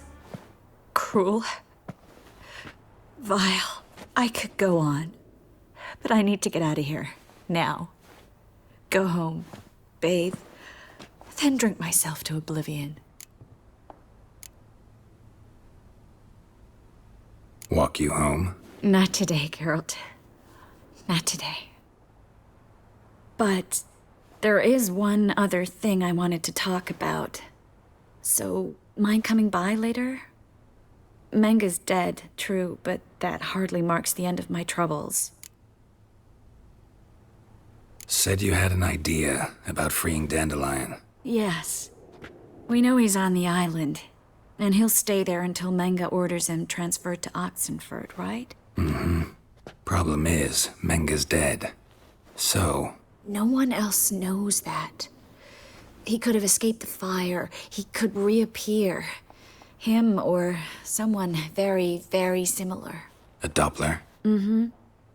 Cruel. Vile. I could go on. But I need to get out of here. Now. Go home. Bathe. Then drink myself to oblivion. Walk you home? Not today, Geralt. Not today. But there is one other thing I wanted to talk about. So, mind coming by later? Menga's dead, true, but that hardly marks the end of my troubles. Said you had an idea about freeing Dandelion. Yes. We know he's on the island, and he'll stay there until Menga orders him transferred to Oxenfurt, right? Mm-hmm. Problem is, Menga's dead. So... No one else knows that. He could have escaped the fire. He could reappear. Him or someone very, very similar. A Doppler? Mm-hmm.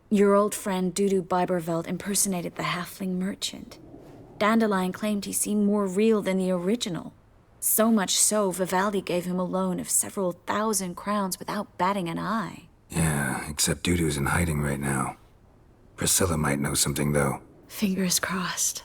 Your old friend Dudu Biberveld impersonated the halfling merchant. Dandelion claimed he seemed more real than the original. So much so, Vivaldi gave him a loan of several thousand crowns without batting an eye. Yeah, except Dudu's in hiding right now. Priscilla might know something, though. Fingers crossed.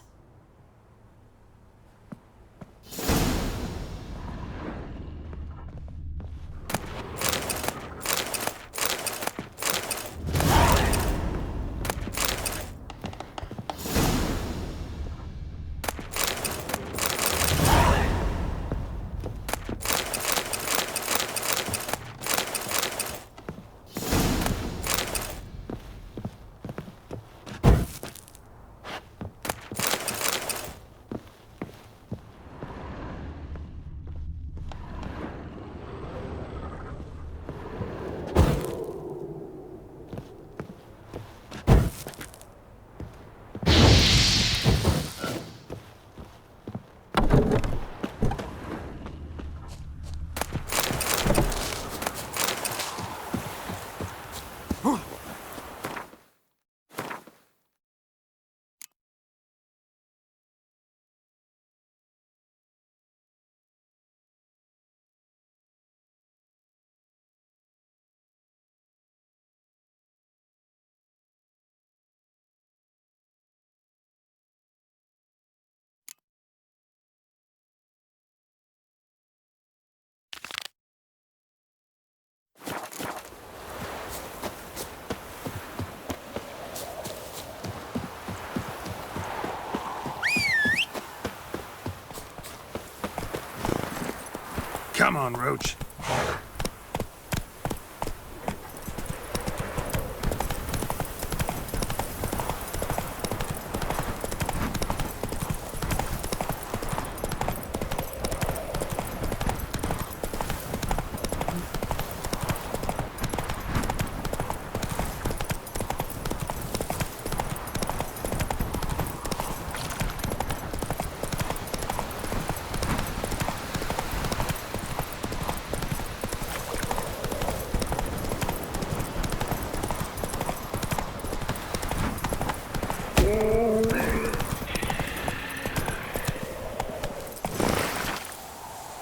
Come on, Roach.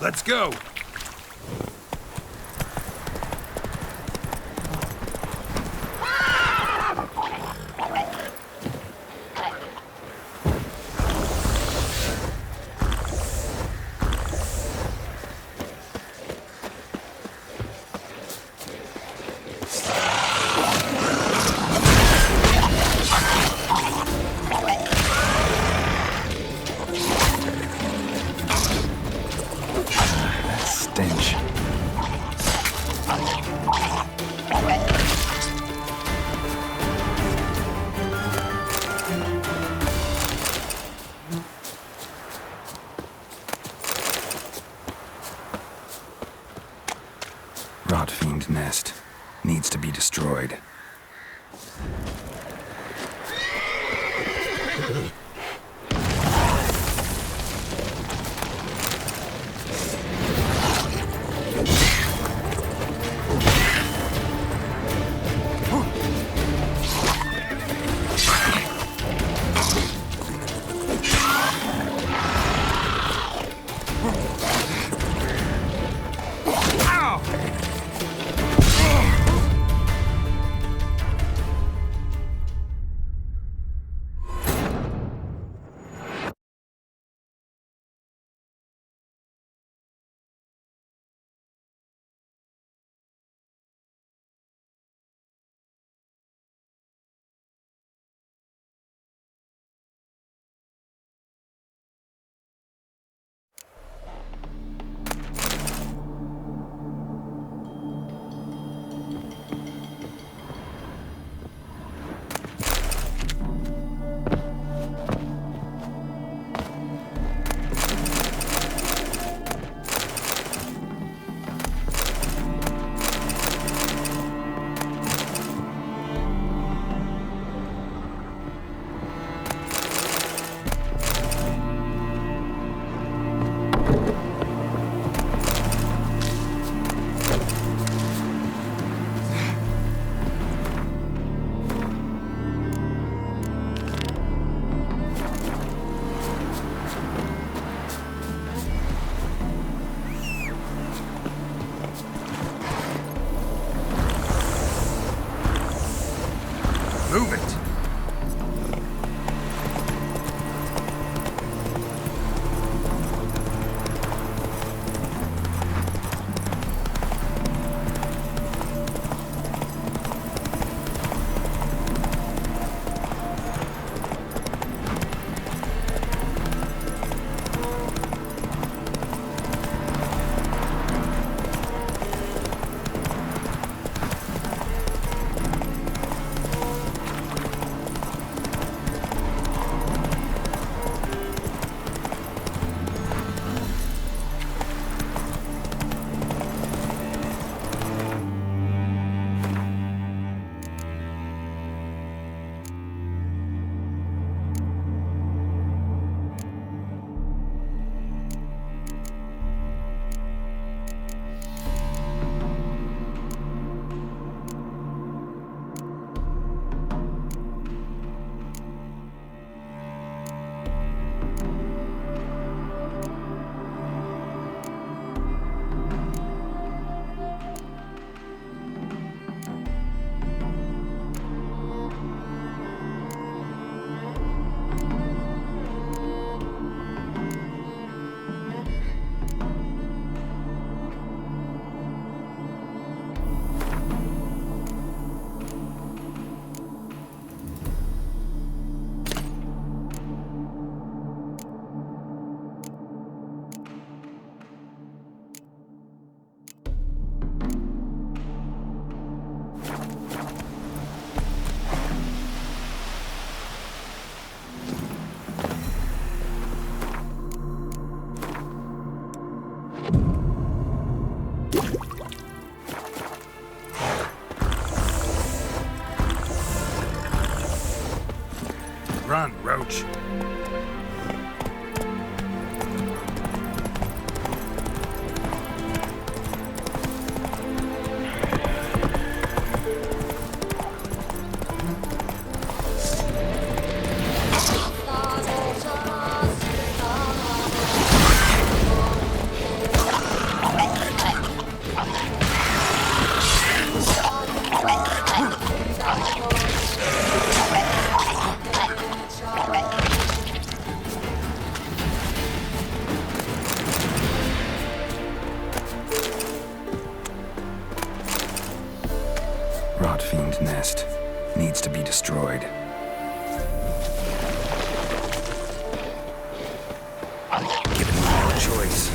Let's go! Stench. Rotfiend nest. Needs to be destroyed. needs to be destroyed. Given no choice.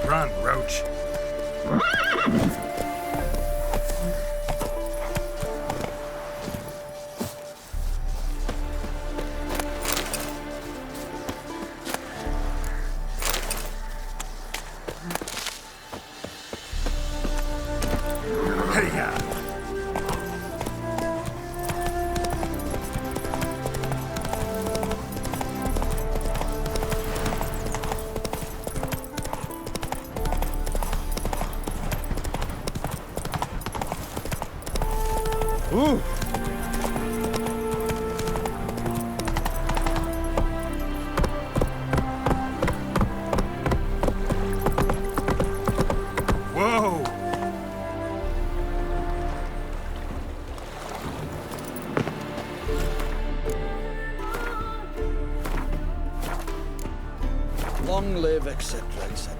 Run, Roach. Hey-ya! Ooh. Whoa! Long live, etc., etc.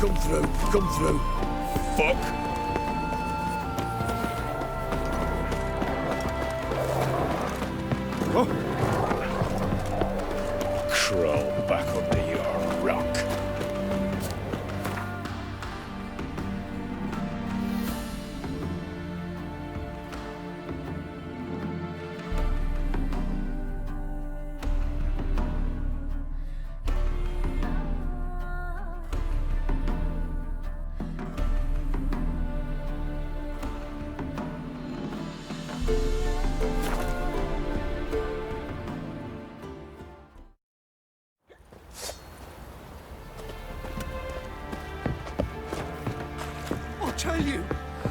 Come through, come through. Fuck. Oh. Crawl back under your rock.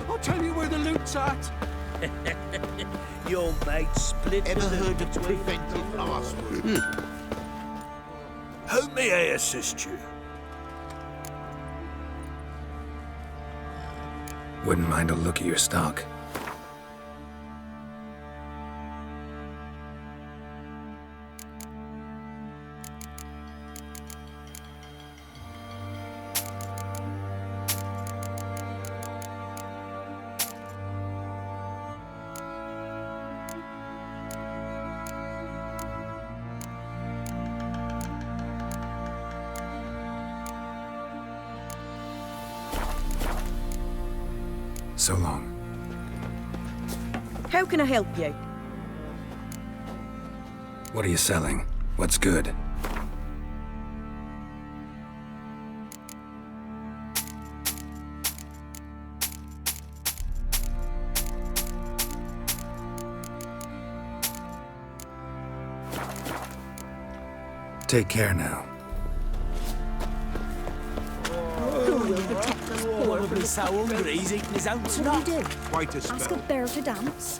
I'll tell you where the loot's at. Your mate split. Ever heard of preventive arsework? How may I assist you? Wouldn't mind a look at your stock. So long. How can I help you? What are you selling? What's good? Take care now. Probably so hungry he's eating his own snot. What do you do? Quite a spell. Ask a bear to dance?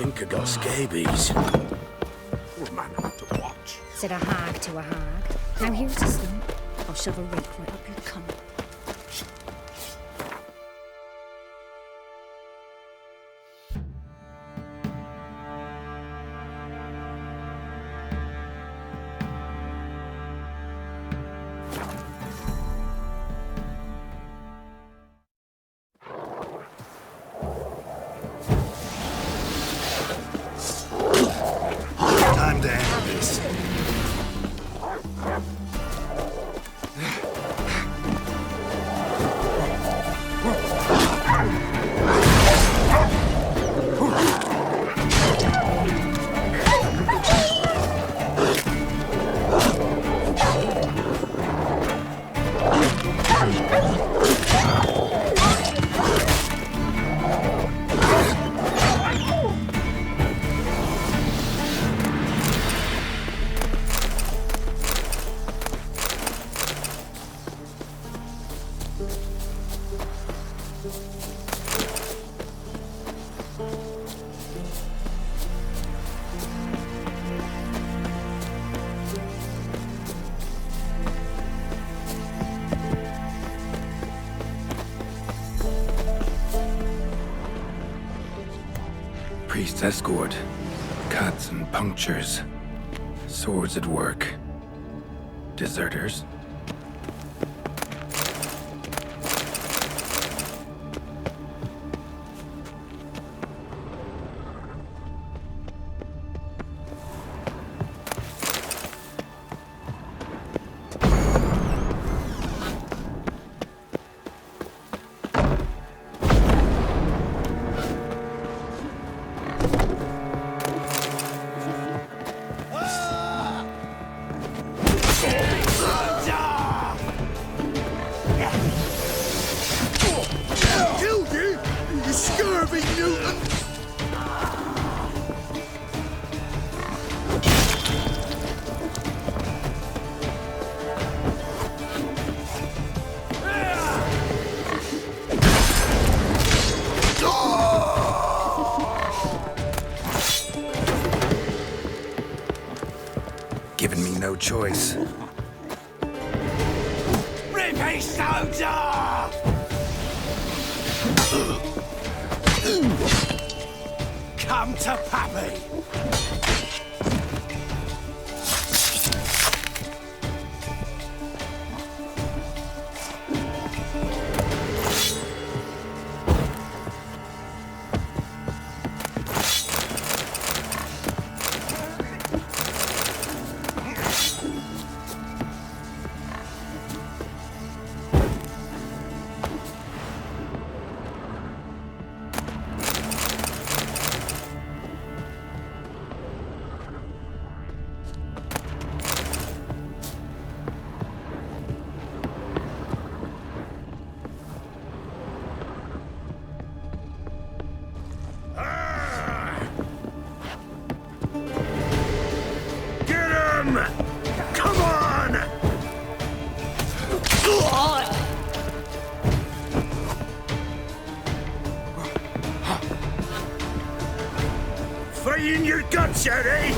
Think I got scabies. Good man to watch. said a hag to a hag. Now here's a slump. I'll shove a rake right up your cunt. Time to end this. Priest's escort. Cuts and punctures. Swords at work. Deserters. Given me no choice. Rippy soldier! Come to Pappy! Come on! Free in your guts, Ciri!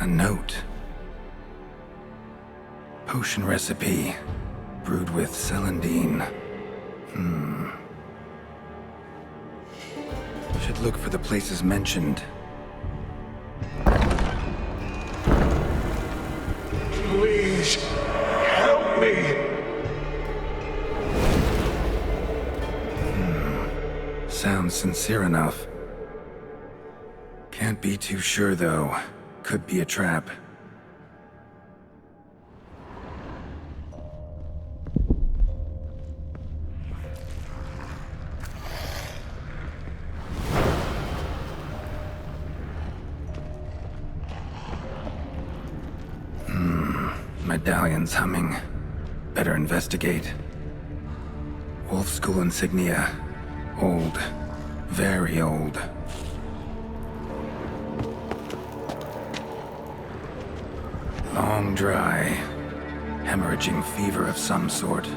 A note. Potion recipe. Brewed with celandine. Should look for the places mentioned. Please, help me! Sounds sincere enough. Can't be too sure, though. Could be a trap. Medallion's humming. Better investigate. Wolf School insignia. Old. Very old. Long dry. Hemorrhaging fever of some sort.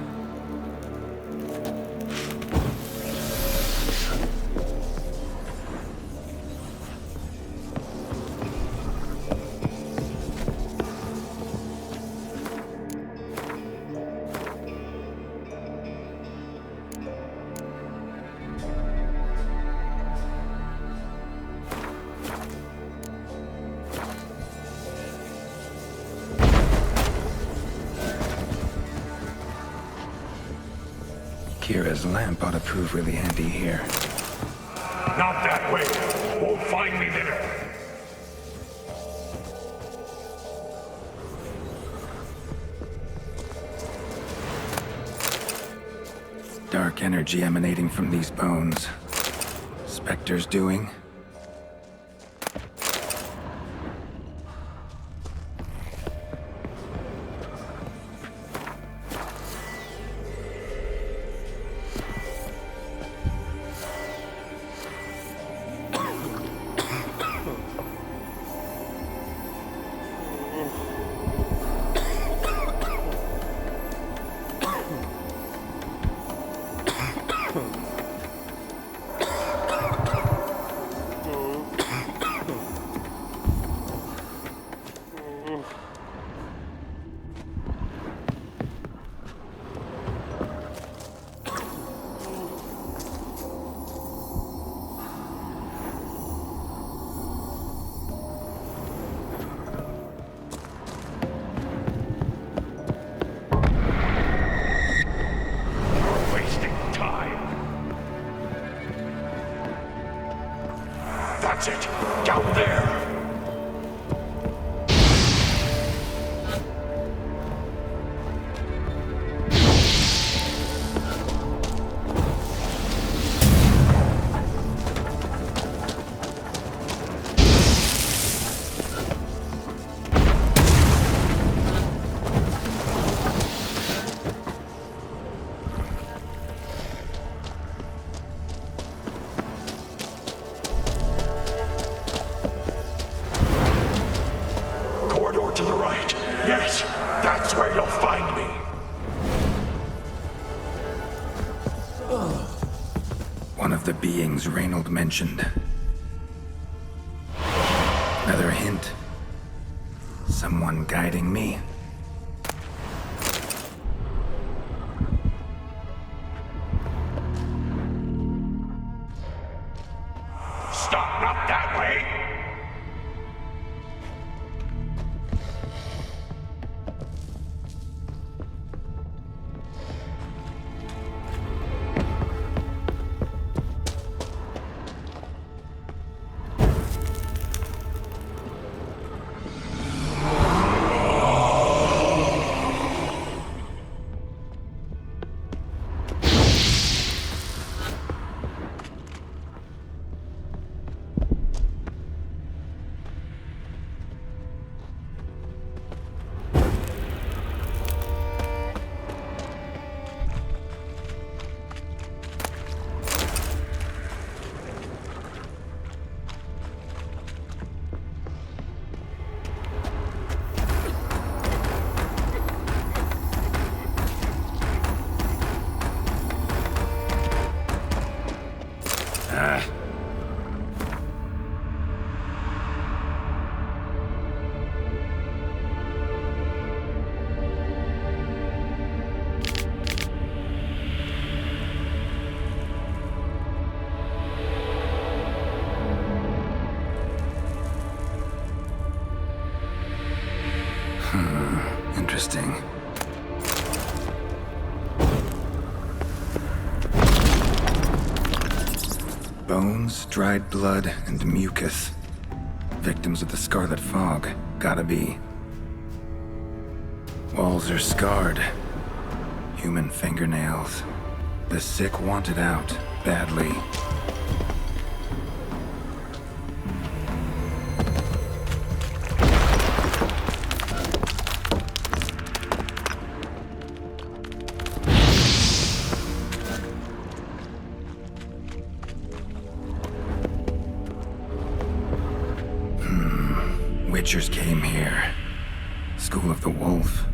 Kira's lamp ought to prove really handy here. Not that way! Won't find me there! Dark energy emanating from these bones. Spectre's doing? That's it! Down there! To the right. Yes, that's where you'll find me. One of the beings Reynold mentioned. Another hint. Someone guiding me. Stop, not that way. Interesting. Bones, dried blood, and mucus. Victims of the Scarlet Fog. Gotta be. Walls are scarred. Human fingernails. The sick want it out, badly. Witchers came here. School of the Wolf.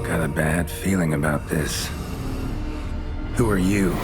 Got a bad feeling about this. Who are you?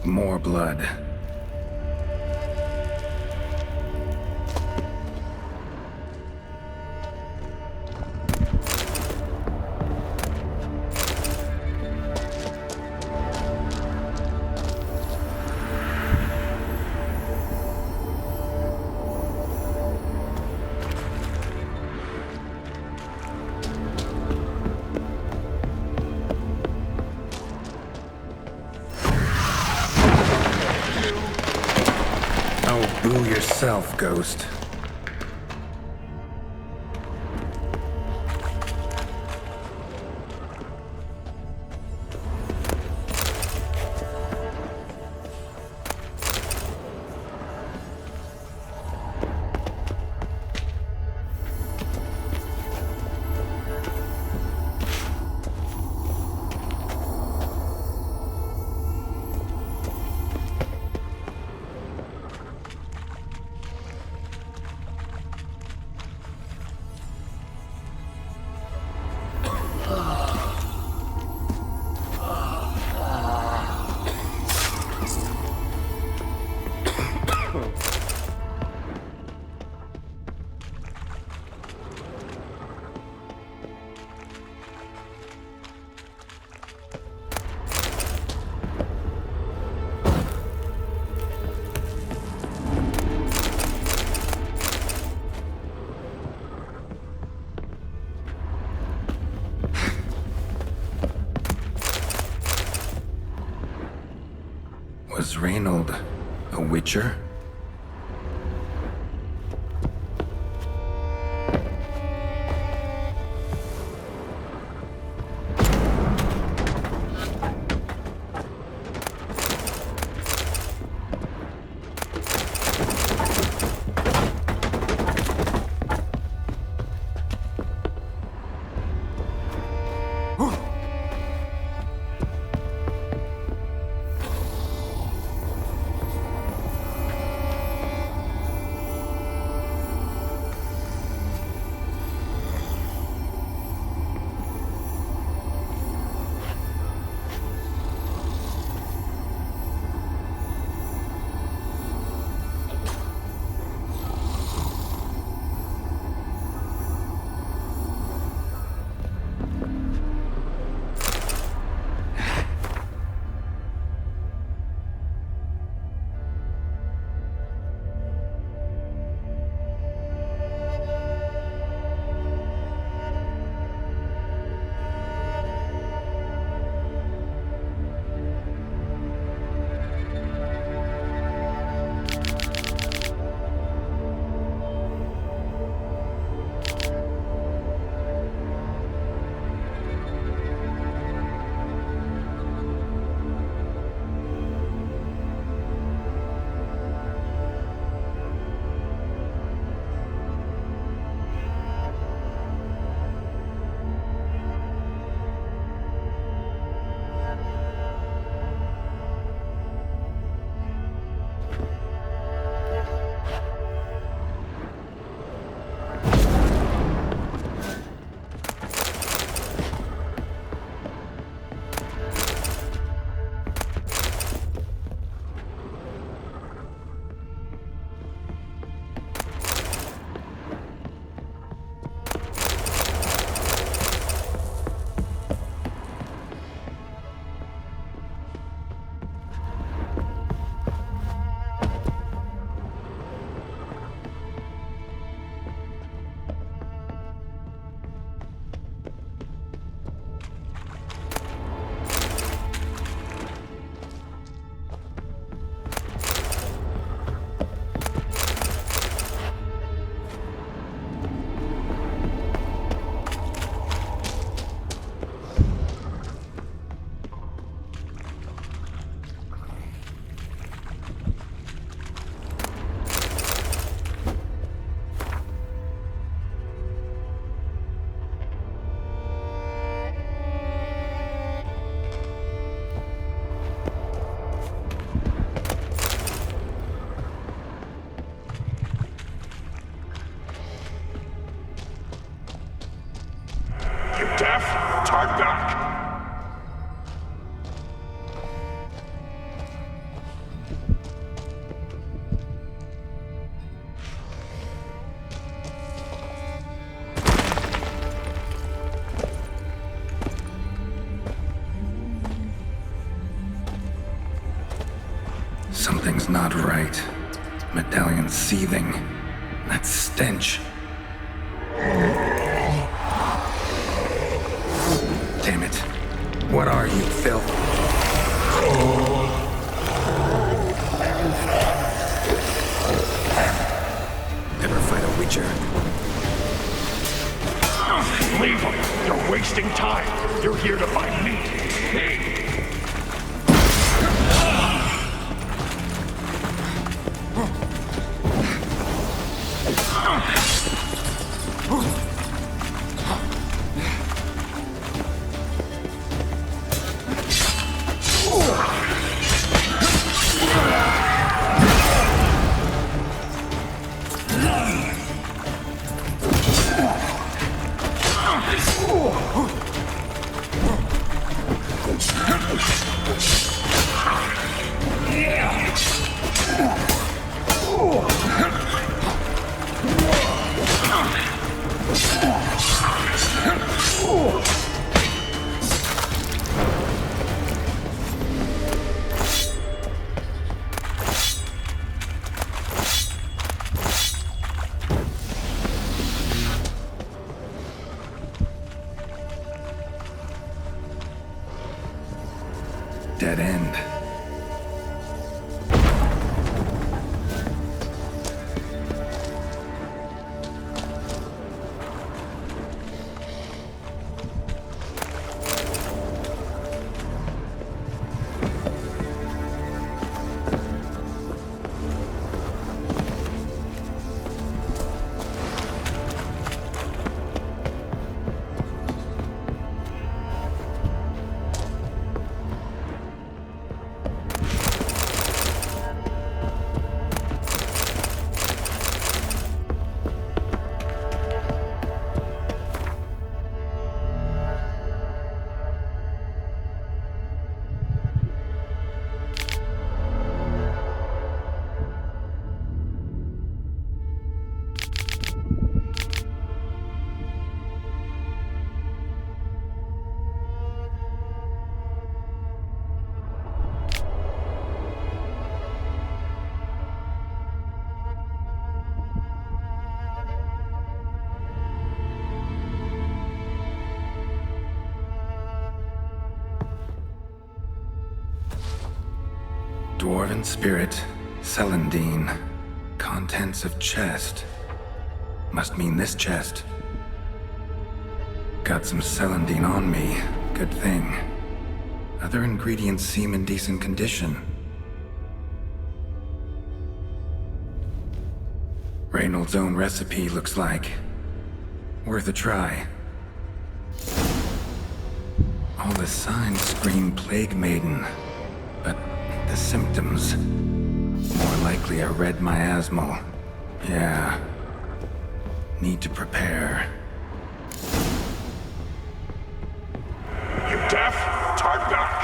More blood. Boo yourself, Ghost. Was Reynold a witcher? You deaf? Talk back! Something's not right. Medallion seething. That stench. Damn it. What are you, filth? Ever fight a Witcher? Leave him! You're wasting time! You're here to find me! Dead end. Dwarven spirit, Celandine. Contents of chest. Must mean this chest. Got some Celandine on me. Good thing. Other ingredients seem in decent condition. Reynolds' own recipe looks like. Worth a try. All the signs scream Plague Maiden, but the symptoms, more likely a red miasmal. Yeah. Need to prepare. You deaf? Talk back!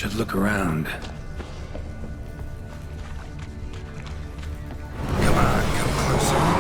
should look around. Come on, come closer.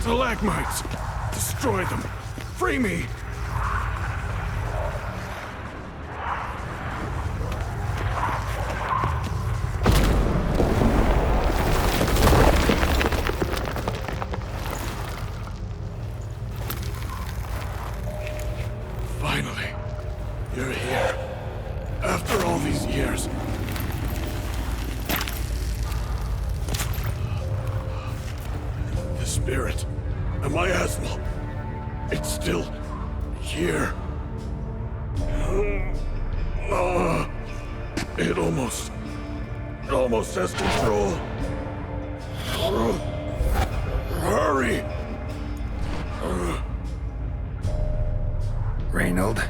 Stalagmites! Destroy them! Free me! Finally, you're here. After all these years. The spirit. A miasmal. It's still here. It almost has control. Hurry! Reynold?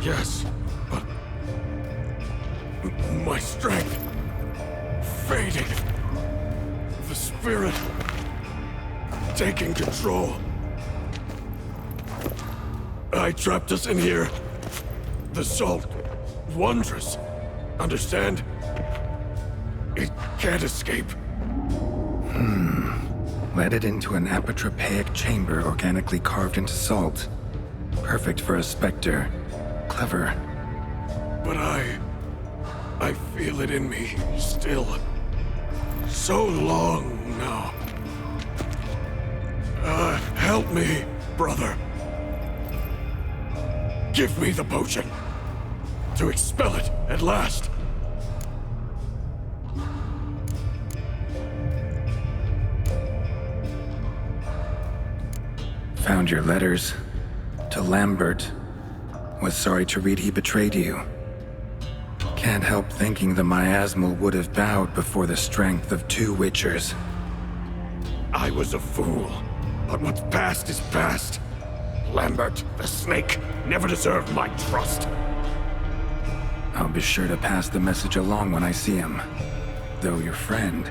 Yes, but my strength fading. The spirit taking control. I trapped us in here. The salt, wondrous. Understand? It can't escape. Led it into an apotropaic chamber organically carved into salt. Perfect for a specter. Clever. But I feel it in me still. So long now. Help me, brother. Give me the potion. To expel it, at last. Found your letters. To Lambert. Was sorry to read he betrayed you. Can't help thinking the miasmal would have bowed before the strength of 2 witchers. I was a fool. But what's past is past. Lambert, the snake, never deserved my trust. I'll be sure to pass the message along when I see him. Though your friend,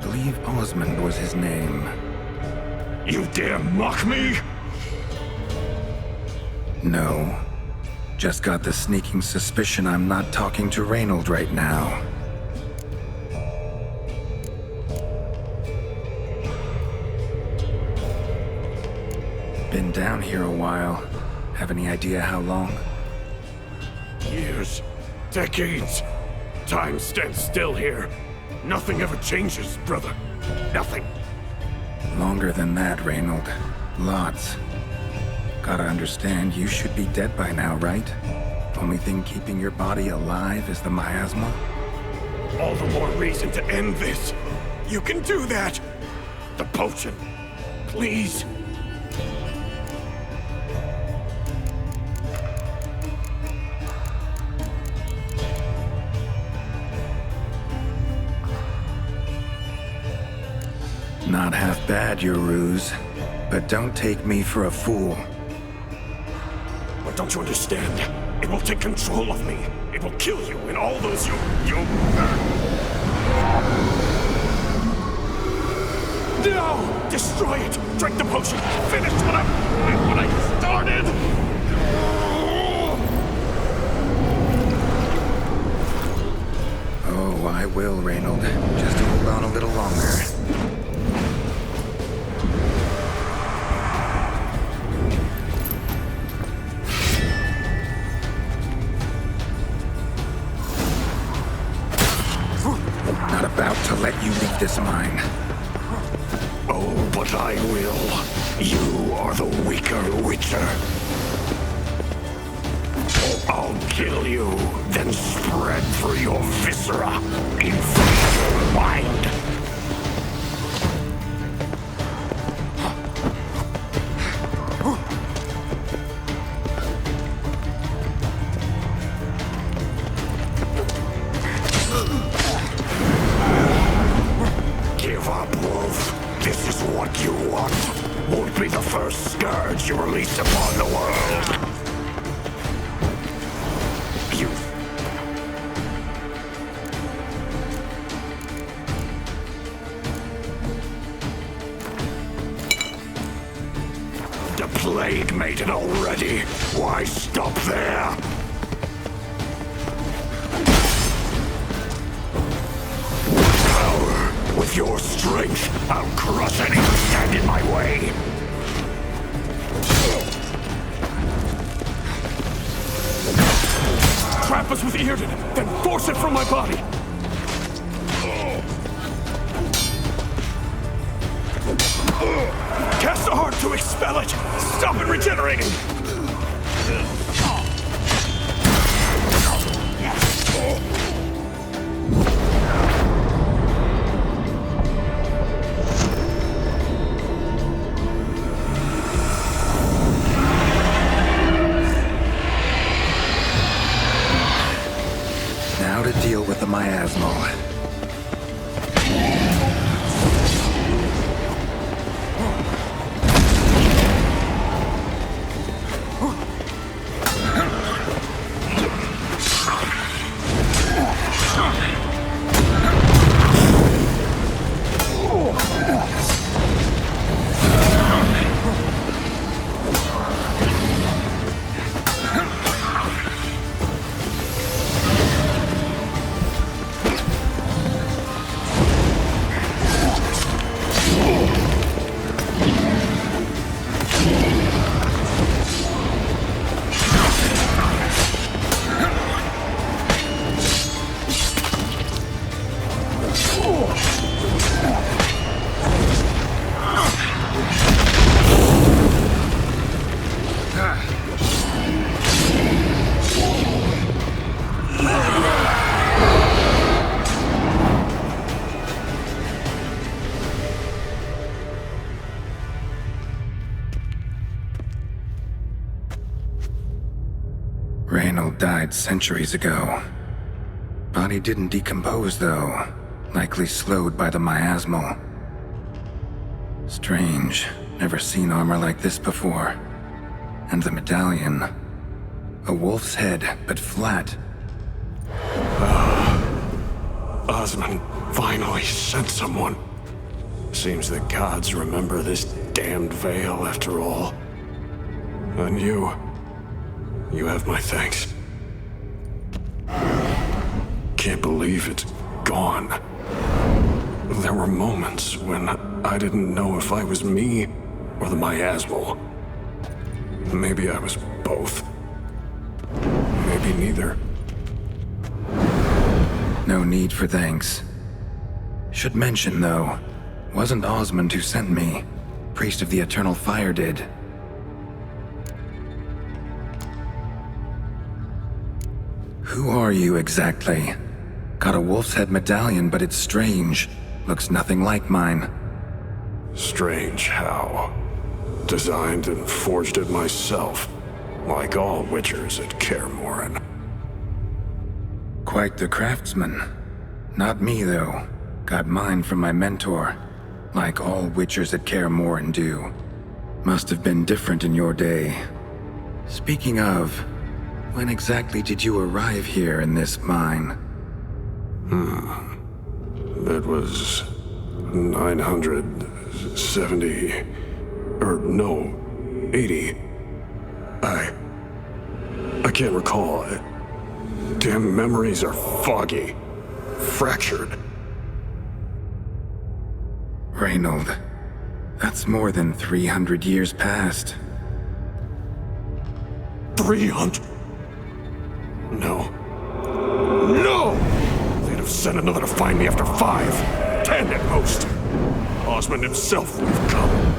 believe Osmond was his name. You dare mock me? No. Just got the sneaking suspicion I'm not talking to Reynold right now. Been down here a while. Have any idea how long? Years. Decades. Time stands still here. Nothing ever changes, brother. Nothing. Longer than that, Reynold. Lots. Gotta understand, you should be dead by now, right? Only thing keeping your body alive is the miasma? All the more reason to end this. You can do that! The potion. Please. Not half bad, your ruse. But don't take me for a fool. But don't you understand? It will take control of me. It will kill you and all those you... No! Destroy it! Drink the potion! Finish what I started! Oh, I will, Reynold. Just hold on a little longer. Not about to let you leave this mine. Oh, but I will. You are the weaker Witcher. I'll kill you, then spread through your viscera, infect your mind. Give up, Wolf. This is what you want. Won't be the first scourge you release upon the world. The plague made it already. Why stop there? Power. With your strength, I'll crush any who stand in my way. Trap us with Earden, then force it from my body. Cast a heart to expel it! Stop it regenerating! Now to deal with the miasmal. Reynold died centuries ago. Body didn't decompose, though. Likely slowed by the miasmal. Strange. Never seen armor like this before. And the medallion. A wolf's head, but flat. Osmond finally sent someone. Seems the gods remember this damned veil after all. And you have my thanks. Can't believe it's gone. There were moments when I didn't know if I was me or the miasmal. Maybe I was both. Maybe neither. No need for thanks. Should mention, though, wasn't Osmond who sent me. Priest of the Eternal Fire did. Who are you exactly? Got a wolf's head medallion, but it's strange. Looks nothing like mine. Strange how? Designed and forged it myself, like all witchers at Kaer Morhen. Quite the craftsman. Not me, though. Got mine from my mentor, like all witchers at Kaer Morhen do. Must have been different in your day. Speaking of, when exactly did you arrive here in this mine? It was 970... or no, 80. I can't recall. Damn memories are foggy. Fractured. Reynold, that's more than 300 years past. 300? No. No! They'd have sent another to find me after 5, 10 at most. Osmond himself would have come.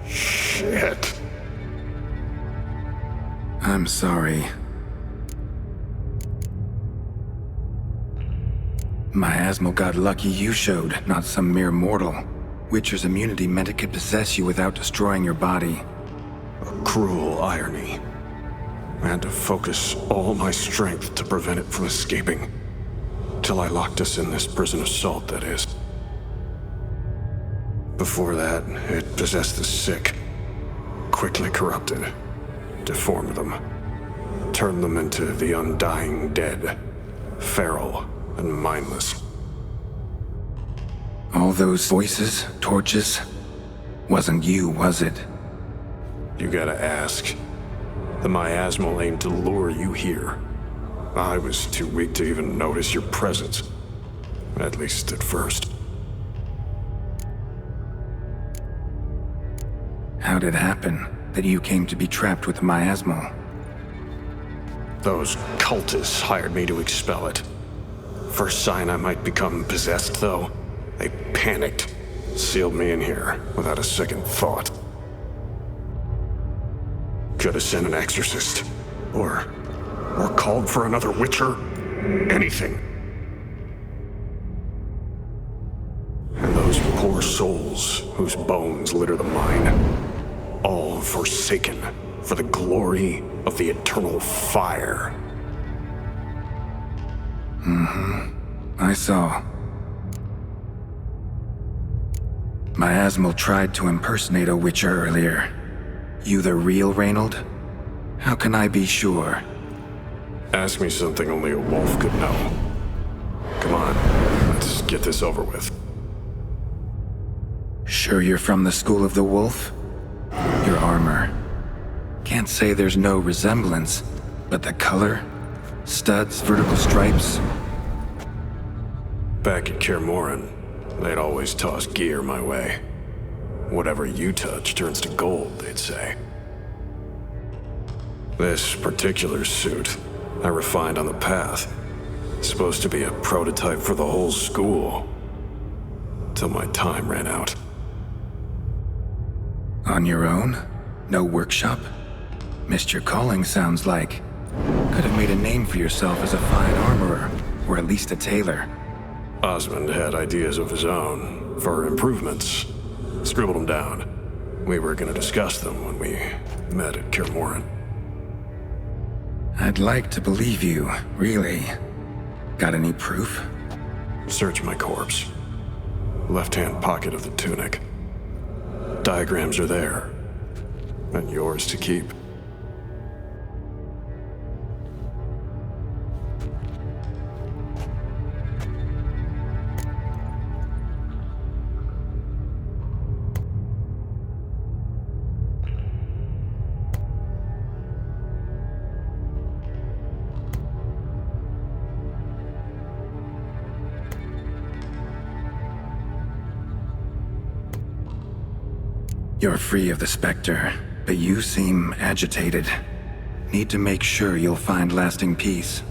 Shit. I'm sorry. Miasmal got lucky you showed, not some mere mortal. Witcher's immunity meant it could possess you without destroying your body. A cruel irony. I had to focus all my strength to prevent it from escaping. Till I locked us in this prison of salt, that is. Before that, it possessed the sick. Quickly corrupted. Deformed them. Turned them into the undying dead. Feral and mindless. All those voices, torches, wasn't you, was it? You gotta ask. The miasmal aimed to lure you here. I was too weak to even notice your presence. At least at first. How'd it happen that you came to be trapped with the miasmal? Those cultists hired me to expel it. First sign I might become possessed, though, they panicked. Sealed me in here without a second thought. Could have sent an exorcist. Or called for another witcher. Anything. And those poor souls whose bones litter the mine. All forsaken for the glory of the eternal fire. I saw. Miasmal tried to impersonate a witcher earlier. You the real Reynold? How can I be sure? Ask me something only a wolf could know. Come on, let's get this over with. Sure you're from the School of the Wolf? Your armor. Can't say there's no resemblance, but the color? Studs, vertical stripes? Back at Kaer Morhen, they'd always toss gear my way. Whatever you touch turns to gold, they'd say. This particular suit, I refined on the path. Supposed to be a prototype for the whole school. Till my time ran out. On your own? No workshop? Missed your calling, sounds like. Could have made a name for yourself as a fine armorer, or at least a tailor. Osmond had ideas of his own, for improvements. Scribbled them down. We were gonna discuss them when we met at Kaer Morhen. I'd like to believe you, really. Got any proof? Search my corpse. Left-hand pocket of the tunic. Diagrams are there. And yours to keep. You're free of the Spectre, but you seem agitated. Need to make sure you'll find lasting peace.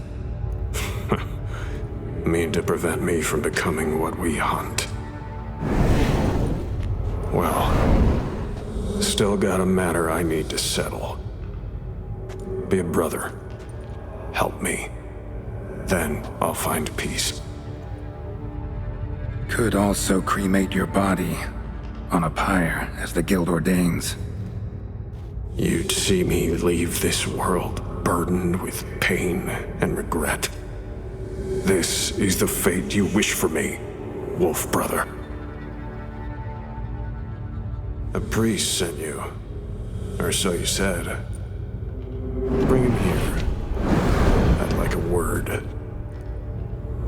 Mean to prevent me from becoming what we hunt. Well, still got a matter I need to settle. Be a brother. help me. Then I'll find peace. Could also cremate your body on a pyre, as the guild ordains. You'd see me leave this world burdened with pain and regret. This is the fate you wish for me, Wolf Brother. A priest sent you, or so you said. Bring him here. I'd like a word.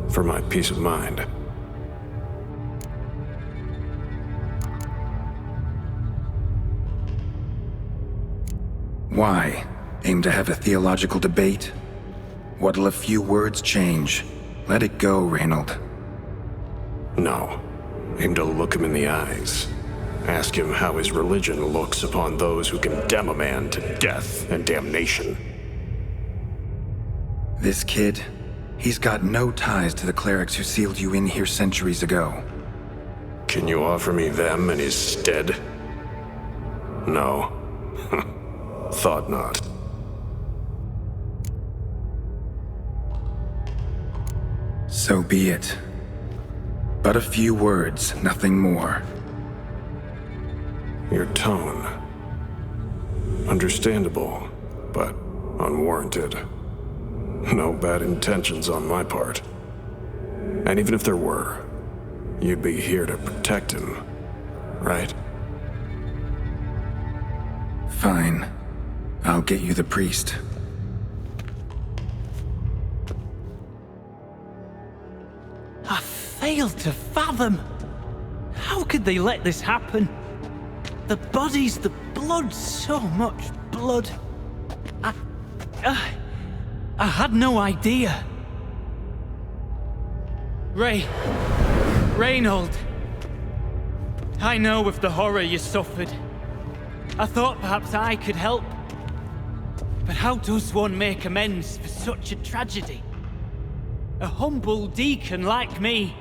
For my peace of mind. Why? Aim to have a theological debate? What'll a few words change? Let it go, Reynold. No. Aim to look him in the eyes. Ask him how his religion looks upon those who condemn a man to death and damnation. This kid, he's got no ties to the clerics who sealed you in here centuries ago. Can you offer me them in his stead? No. Thought not. So be it. But a few words, nothing more. Your tone. Understandable, but unwarranted. No bad intentions on my part. And even if there were, you'd be here to protect him, right? Fine. I'll get you the priest. I failed to fathom. How could they let this happen? The bodies, the blood, so much blood. I had no idea. Reynold. I know of the horror you suffered. I thought perhaps I could help. But how does one make amends for such a tragedy? A humble deacon like me.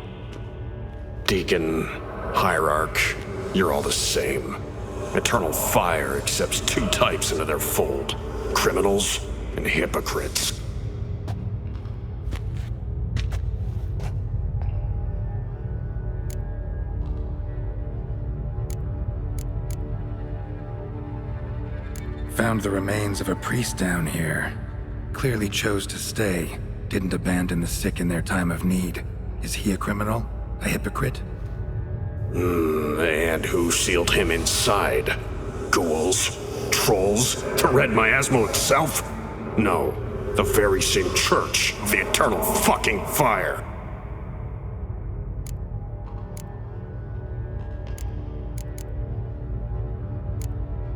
Deacon, hierarch, you're all the same. Eternal Fire accepts two types into their fold. Criminals and hypocrites. Found the remains of a priest down here. Clearly chose to stay. Didn't abandon the sick in their time of need. Is he a criminal? A hypocrite? And who sealed him inside? Ghouls? Trolls? The Red Miasmal itself? No, the very same church of the Eternal fucking Fire.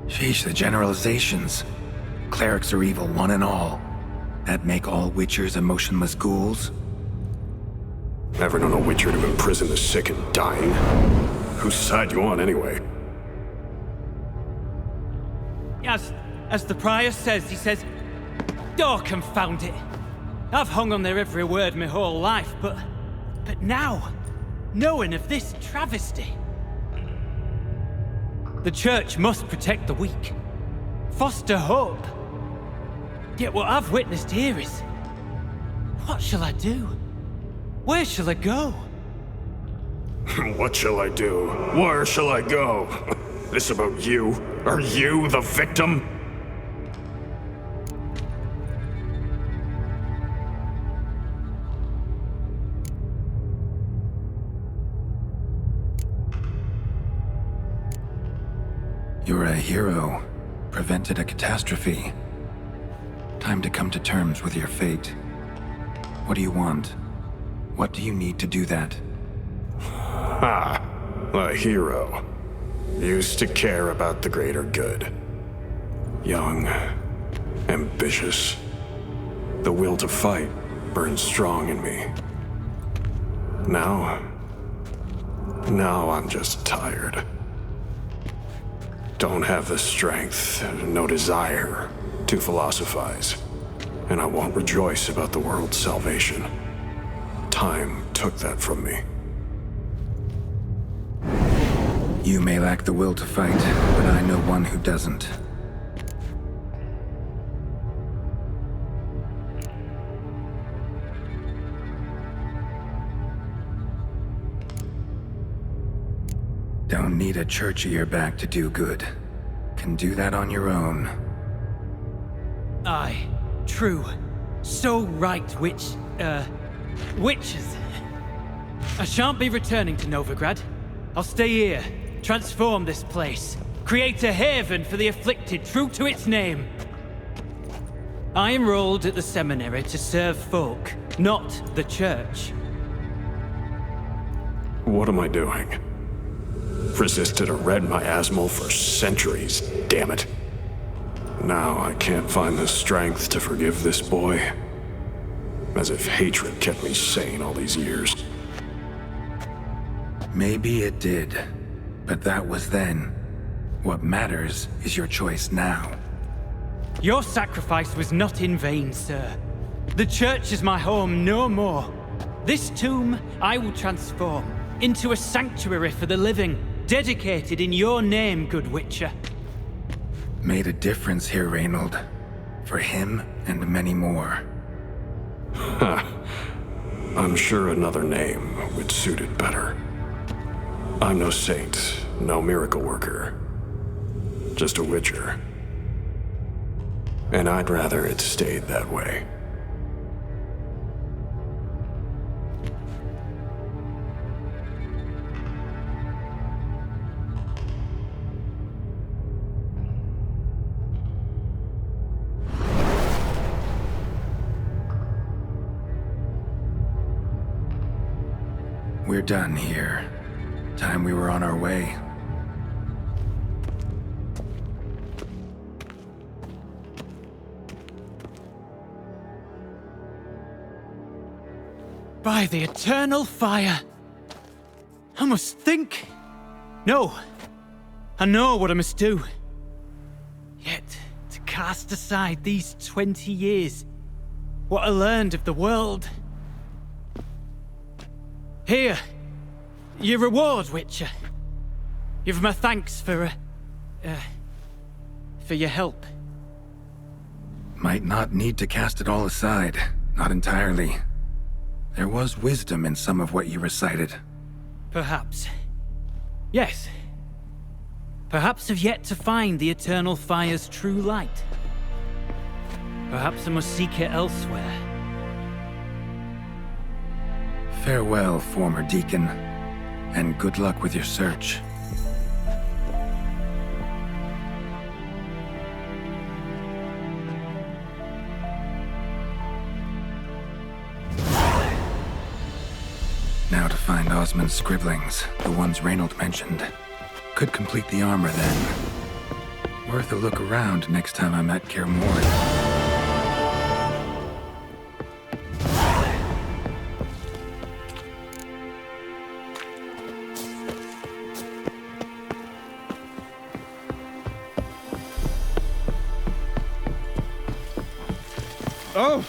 Sheesh, the generalizations. Clerics are evil, one and all. That make all witchers emotionless ghouls? Never known a witcher to imprison the sick and dying. Whose side you on, anyway? As the prior says, he says, "Oh, confound it. I've hung on their every word my whole life, but now, knowing of this travesty, the church must protect the weak, foster hope. Yet what I've witnessed here is, what shall I do? Where shall I go?" What shall I do? Where shall I go? This about you? Are you the victim? You're a hero. Prevented a catastrophe. Time to come to terms with your fate. What do you want? What do you need to do that? Ah, a hero. Used to care about the greater good. Young, ambitious. The will to fight burns strong in me. Now I'm just tired. Don't have the strength, no desire to philosophize. And I won't rejoice about the world's salvation. Time took that from me. You may lack the will to fight, but I know one who doesn't. Don't need a church at your back to do good. Can do that on your own. Aye, true. So right, witches. I shan't be returning to Novigrad. I'll stay here, transform this place, create a haven for the afflicted true to its name. I enrolled at the seminary to serve folk, not the church. What am I doing? Resisted a red miasmal for centuries, damn it. Now I can't find the strength to forgive this boy. As if hatred kept me sane all these years. Maybe it did, but that was then. What matters is your choice now. Your sacrifice was not in vain, sir. The church is my home no more. This tomb I will transform into a sanctuary for the living, dedicated in your name, good Witcher. Made a difference here, Reynold. For him and many more. I'm sure another name would suit it better. I'm no saint, no miracle worker. Just a Witcher. And I'd rather it stayed that way. We're done here. Time we were on our way. By the eternal fire! I must think. No. I know what I must do. Yet, to cast aside these 20 years, what I learned of the world. Here, your reward, Witcher. You've my thanks for your help. Might not need to cast it all aside. Not entirely. There was wisdom in some of what you recited. Perhaps. Yes. Perhaps I've yet to find the eternal fire's true light. Perhaps I must seek it elsewhere. Farewell, former deacon, and good luck with your search. Now to find Osmond's scribblings, the ones Reynold mentioned. Could complete the armor then. Worth a look around next time I'm at Kaer Morhen. Oh!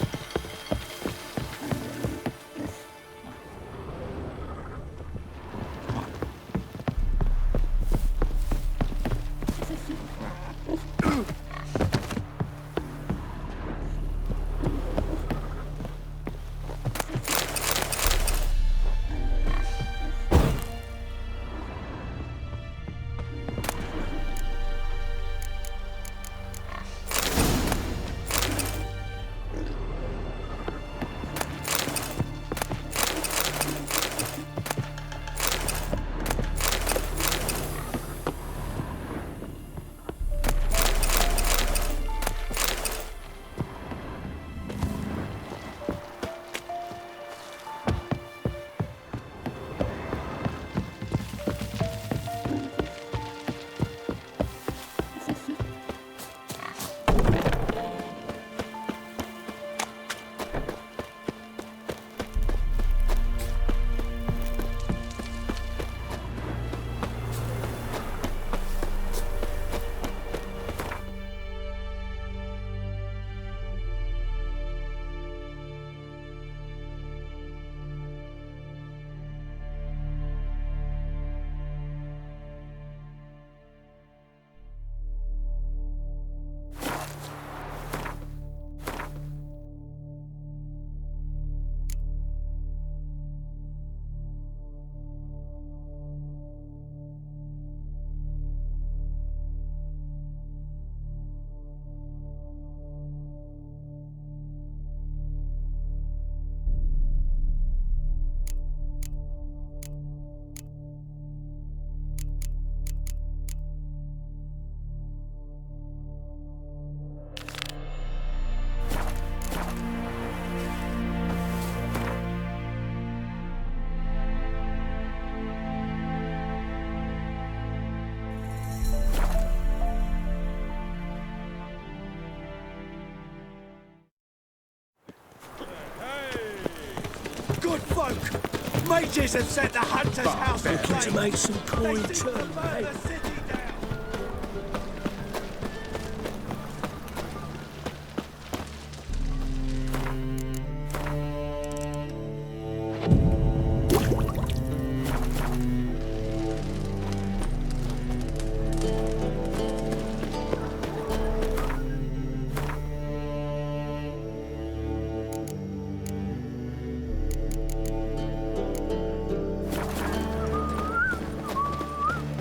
bloke! Mages have set the hunter's house on Looking to flame. make some coin They seek to turn, burn eh? the city down.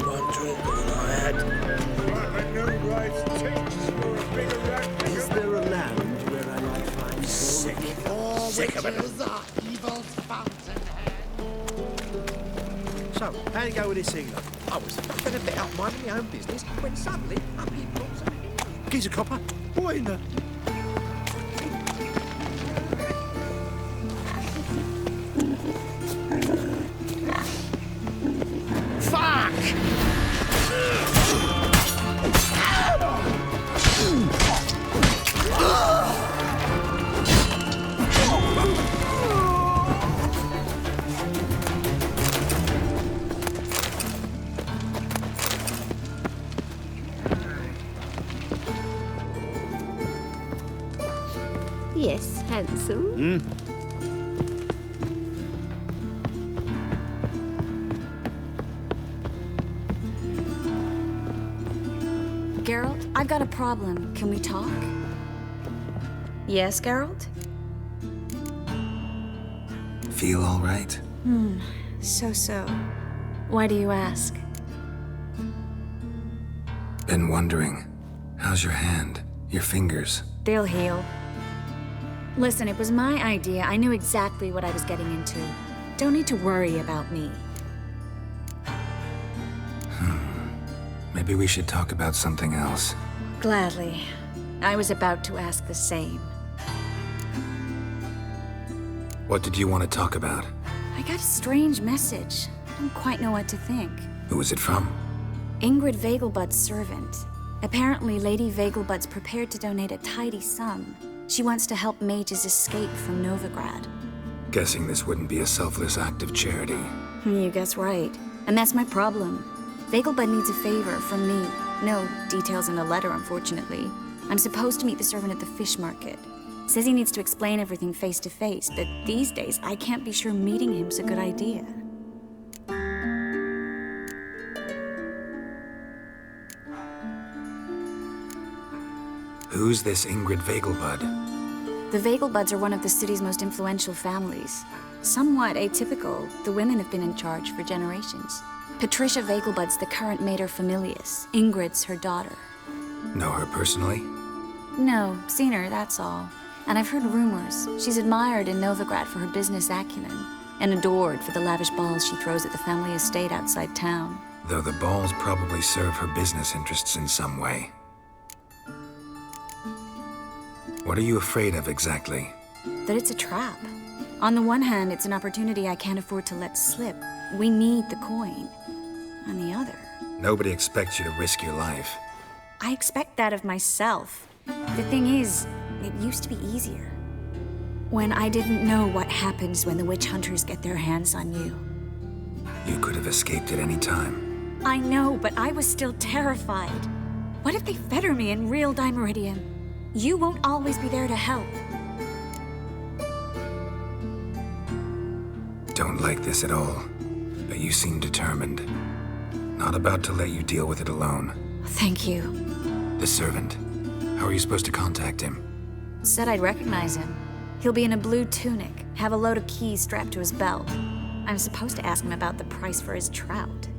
One drink more than I had. Is there a land where I might find Sick. Sick of it. So, how'd it go with this healer? I was fucking a bit out minding my own business when suddenly up he pops up. Gives a copper. What in the... Yes, handsome. Geralt, I've got a problem. Can we talk? Yes, Geralt? Feel all right? So. Why do you ask? Been wondering. How's your hand? Your fingers? They'll heal. Listen, it was my idea. I knew exactly what I was getting into. Don't need to worry about me. Maybe we should talk about something else. Gladly. I was about to ask the same. What did you want to talk about? I got a strange message. I don't quite know what to think. Who was it from? Ingrid Vegelbud's servant. Apparently, Lady Vegelbud's prepared to donate a tidy sum. She wants to help mages escape from Novigrad. Guessing this wouldn't be a selfless act of charity. You guess right. And that's my problem. Vegelbud needs a favor from me. No details in the letter, unfortunately. I'm supposed to meet the servant at the fish market. Says he needs to explain everything face to face, but these days I can't be sure meeting him's a good idea. Who's this Ingrid Vegelbud? The Vegelbuds are one of the city's most influential families. Somewhat atypical, the women have been in charge for generations. Patricia Vegelbud's the current mater familias. Ingrid's her daughter. Know her personally? No, seen her, that's all. And I've heard rumors. She's admired in Novigrad for her business acumen, and adored for the lavish balls she throws at the family estate outside town. Though the balls probably serve her business interests in some way. What are you afraid of exactly? That it's a trap. On the one hand, it's an opportunity I can't afford to let slip. We need the coin. On the other... Nobody expects you to risk your life. I expect that of myself. The thing is, it used to be easier. When I didn't know what happens when the witch hunters get their hands on you. You could have escaped at any time. I know, but I was still terrified. What if they fetter me in real Dimeridium? You won't always be there to help. Don't like this at all, but you seem determined. Not about to let you deal with it alone. Thank you. The servant. How are you supposed to contact him? Said I'd recognize him. He'll be in a blue tunic, have a load of keys strapped to his belt. I'm supposed to ask him about the price for his trout.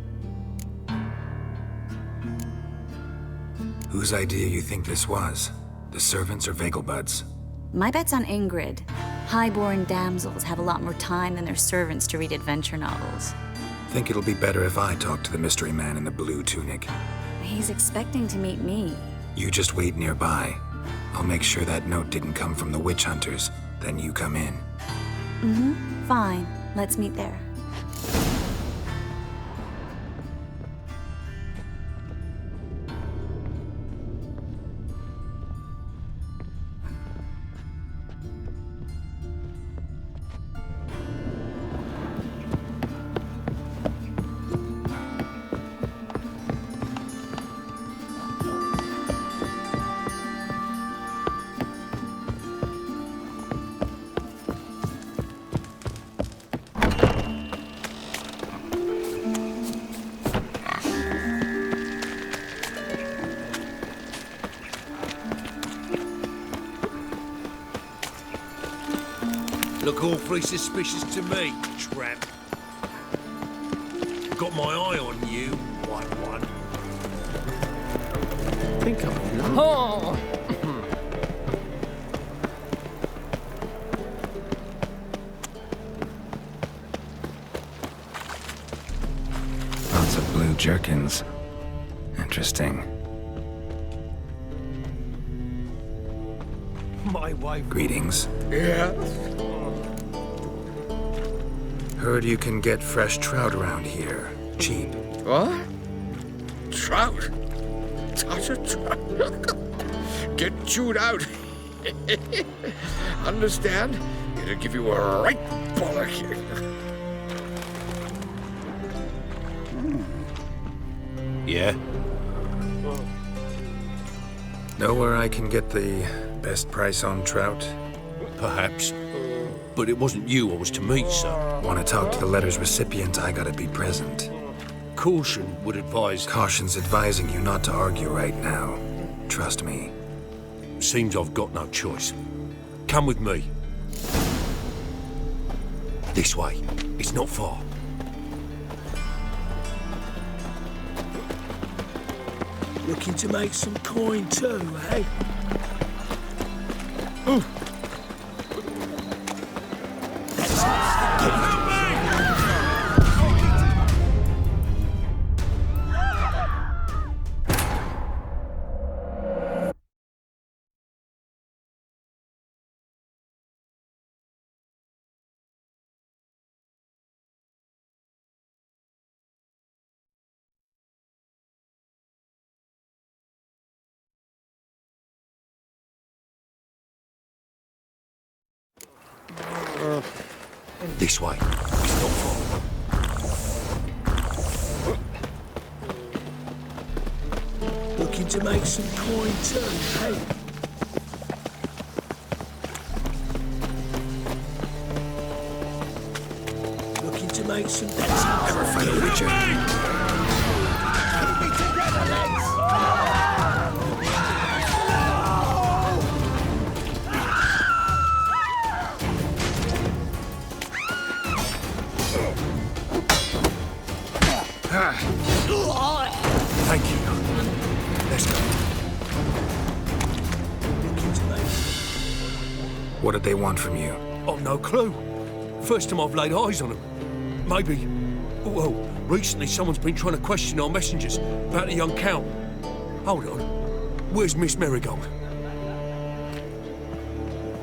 Whose idea you think this was? The servants or Vegelbud's? My bet's on Ingrid. High-born damsels have a lot more time than their servants to read adventure novels. Think it'll be better if I talk to the mystery man in the blue tunic. He's expecting to meet me. You just wait nearby. I'll make sure that note didn't come from the witch hunters. Then you come in. Fine. Let's meet there. look awfully suspicious to me, tramp. Got my eye on you, white one. Think I'm in love. Oh! Lots of blue jerkins. Interesting. My wife. Greetings. Yeah? Heard you can get fresh trout around here. Cheap. What? Trout? Touch a trout? Get chewed out. Understand? It'll give you a right bollock. Yeah? Know where I can get the best price on trout? Perhaps. But it wasn't you I was to meet, sir. Want to talk to the letter's recipient, I gotta be present. Caution would advise... Caution's advising you not to argue right now. Trust me. Seems I've got no choice. Come with me. This way. It's not far. Looking to make some coin too, eh? Ooh. This way. It's not far. Looking to make some coin too, hey? Looking to make some... Ever find a witcher? Keep me together, lads! Thank you. Let's go. What did they want from you? I've no clue. First time I've laid eyes on them. Maybe... Well, recently someone's been trying to question our messengers about the young Count. Hold on. Where's Miss Marigold?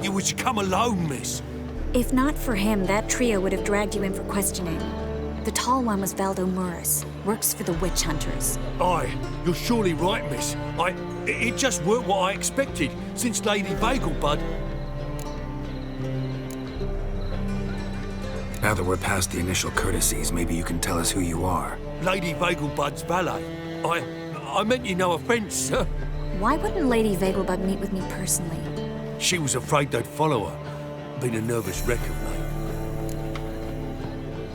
You was to come alone, miss. If not for him, that trio would have dragged you in for questioning. The tall one was Valdo Murris, works for the witch hunters. Aye, you're surely right, miss. It just weren't what I expected, since Lady Vagelbud... Now that we're past the initial courtesies, maybe you can tell us who you are. Lady Vagelbud's valet. I meant you no offence, sir. Why wouldn't Lady Vagelbud meet with me personally? She was afraid they'd follow her. Been a nervous wreck of late.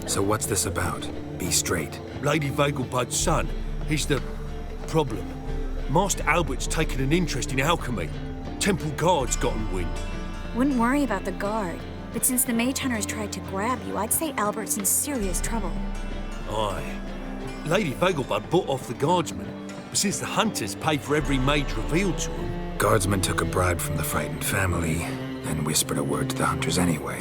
So what's this about? Be straight. Lady Vagelbud's son, he's the problem. Master Albert's taken an interest in alchemy. Temple Guard's gotten wind. Wouldn't worry about the guard, but since the mage hunters tried to grab you, I'd say Albert's in serious trouble. Aye. Lady Vagelbud bought off the guardsmen, but since the hunters paid for every mage revealed to them... Guardsmen took a bribe from the frightened family, and whispered a word to the hunters anyway.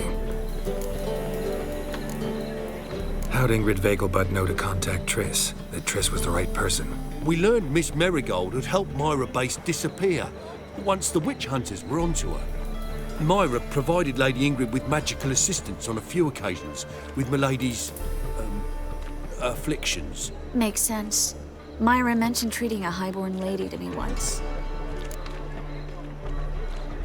How'd Ingrid Vagelbud know to contact Triss? That Triss was the right person? We learned Miss Marigold had helped Myra Base disappear once the witch hunters were onto her. Myra provided Lady Ingrid with magical assistance on a few occasions with Milady's... afflictions. Makes sense. Myra mentioned treating a highborn lady to me once.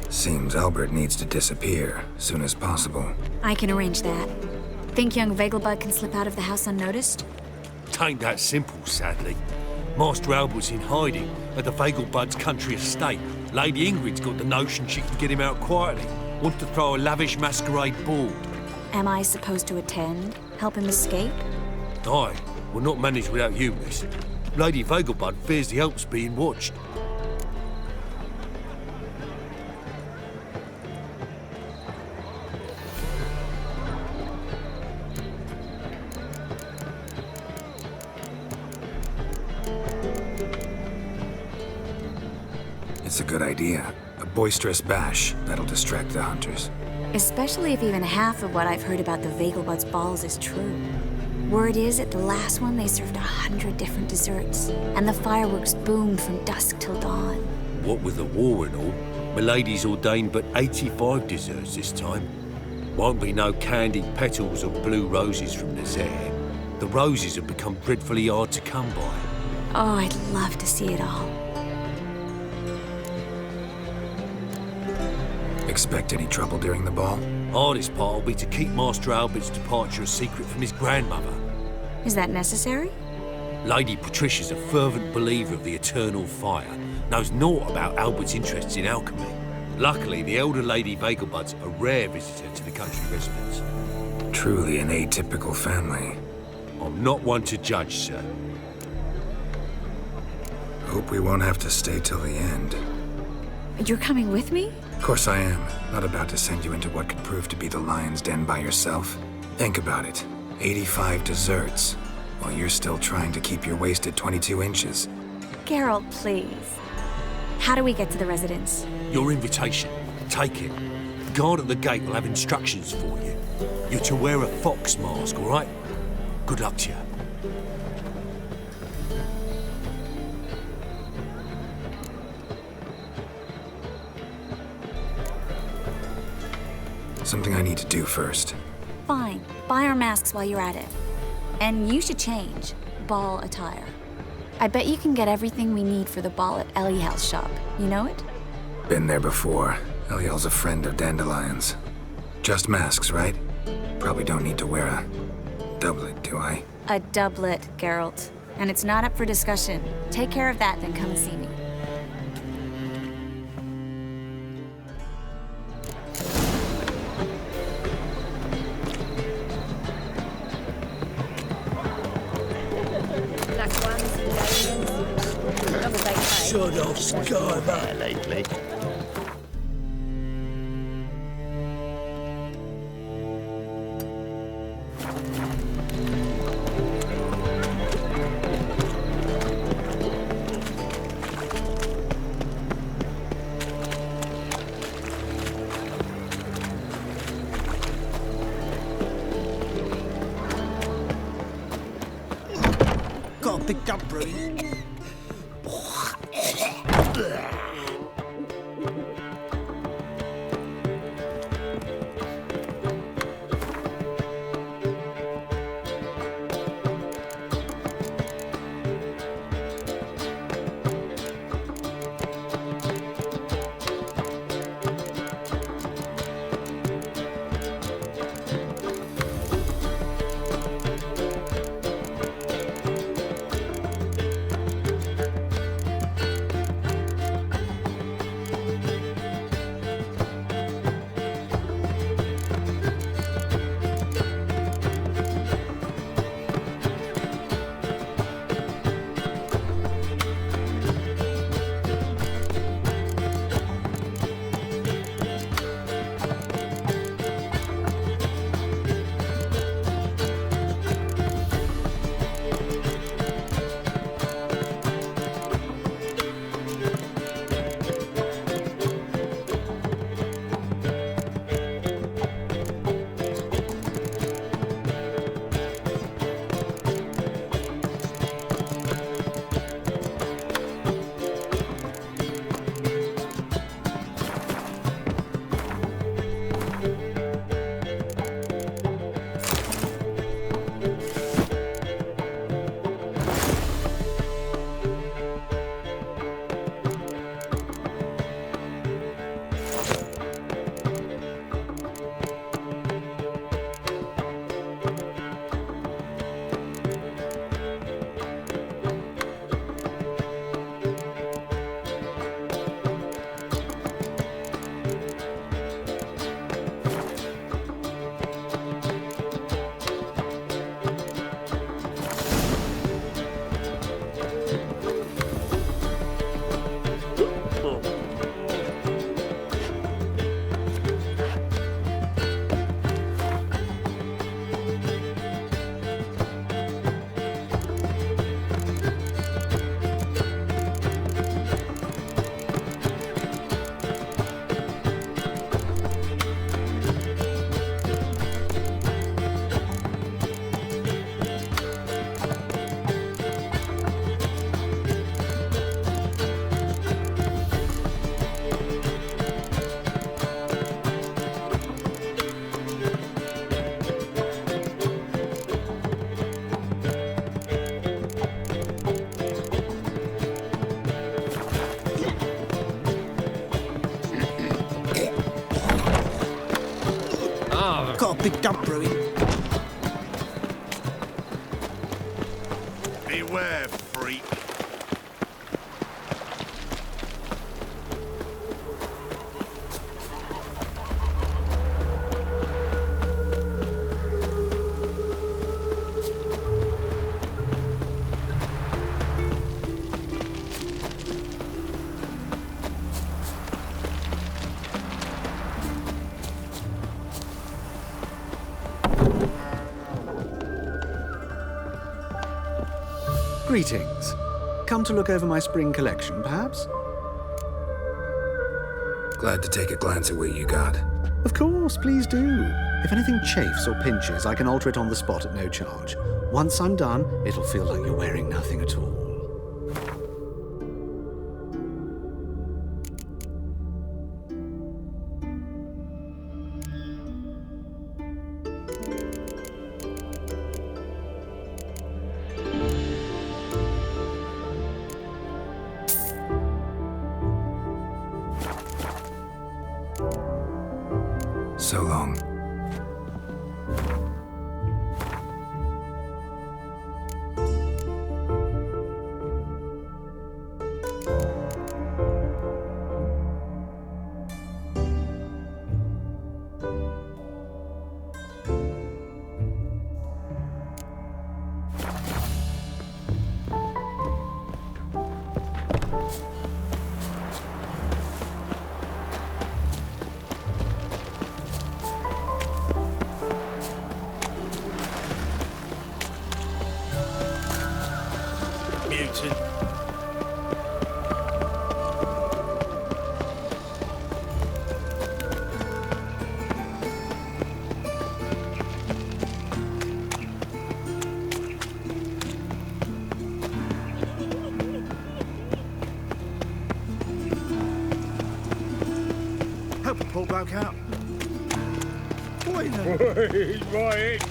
Seems Albert needs to disappear soon as possible. I can arrange that. Think young Vagelbud can slip out of the house unnoticed? Tain't that simple, sadly. Master Albert's in hiding at the Vagelbud's country estate. Lady Ingrid's got the notion she can get him out quietly. Want to throw a lavish masquerade ball. Am I supposed to attend? Help him escape? Aye, we'll not manage without you, miss. Lady Vagelbud fears the Alps being watched. a good idea. A boisterous bash that'll distract the hunters. Especially if even half of what I've heard about the Vegelbud's balls is true. Word is, at the last one, they served 100 different desserts, and the fireworks boomed from dusk till dawn. What with the war and all, Milady's ordained but 85 desserts this time. Won't be no candied petals or blue roses from Nazaire. The roses have become dreadfully hard to come by. Oh, I'd love to see it all. Expect any trouble during the ball? Hardest part will be to keep Master Albert's departure a secret from his grandmother. Is that necessary? Lady Patricia's a fervent believer of the eternal fire, knows naught about Albert's interests in alchemy. Luckily, the elder Lady Vegelbud's a rare visitor to the country residence. Truly an atypical family. I'm not one to judge, sir. Hope we won't have to stay till the end. You're coming with me? Of course I am. Not about to send you into what could prove to be the lion's den by yourself. Think about it. 85 desserts, while you're still trying to keep your waist at 22 inches. Geralt, please. How do we get to the residence? Your invitation. Take it. The guard at the gate will have instructions for you. You're to wear a fox mask, all right? Good luck to you. Something I need to do first. Fine. Buy our masks while you're at it. And you should change. Ball attire. I bet you can get everything we need for the ball at Eliel's shop. You know it? Been there before. Eliel's a friend of Dandelion's. Just masks, right? Probably don't need to wear a doublet, do I? A doublet, Geralt. And it's not up for discussion. Take care of that, then come and see me. Shut off, Skyver. Lately. Got a big dump, Brody. big gump brewing. Beware, freak. Greetings. Come to look over my spring collection, perhaps? Glad to take a glance at what you got. Of course, please do. If anything chafes or pinches, I can alter it on the spot at no charge. Once I'm done, it'll feel like you're wearing nothing at all. So long. Mutant. Help a poor bloke out. Boy, no. Right,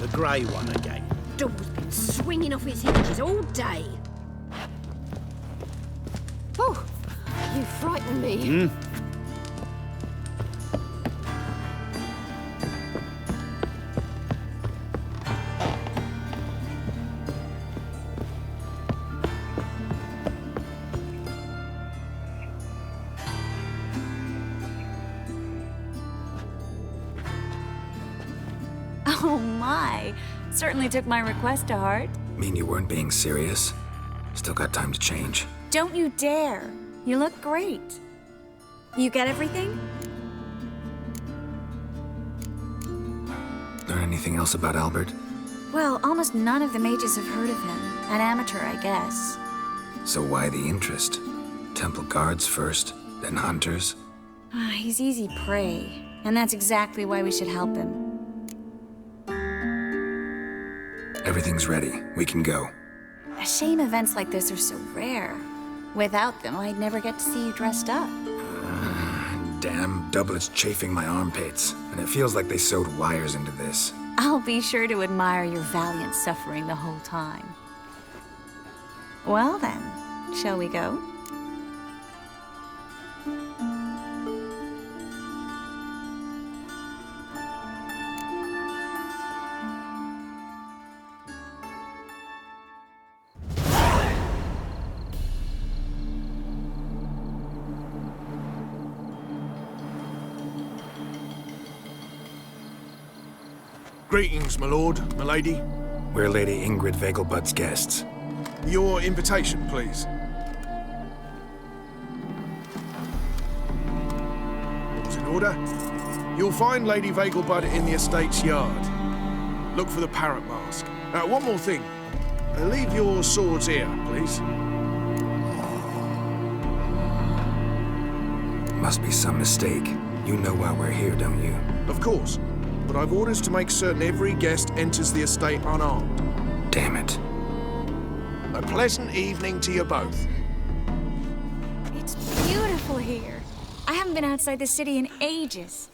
The grey one again. Door's been swinging off its hinges all day. Oh, you frightened me. Oh my. Certainly took my request to heart. Mean you weren't being serious? Still got time to change. Don't you dare. You look great. You get everything? Learn anything else about Albert? Well, almost none of the mages have heard of him. An amateur, I guess. So why the interest? Temple guards first, then hunters? He's easy prey, and that's exactly why we should help him. Everything's ready. We can go. A shame events like this are so rare. Without them, I'd never get to see you dressed up. Damn doublets chafing my armpits, and it feels like they sewed wires into this. I'll be sure to admire your valiant suffering the whole time. Well then, shall we go? Greetings, my lord, my lady. We're Lady Ingrid Vegelbud's guests. Your invitation, please. All's in order. You'll find Lady Vegelbud in the estate's yard. Look for the parrot mask. One more thing. Leave your swords here, please. Must be some mistake. You know why we're here, don't you? Of course. But I've orders to make certain every guest enters the estate unarmed. Damn it. A pleasant evening to you both. It's beautiful here. I haven't been outside the city in ages.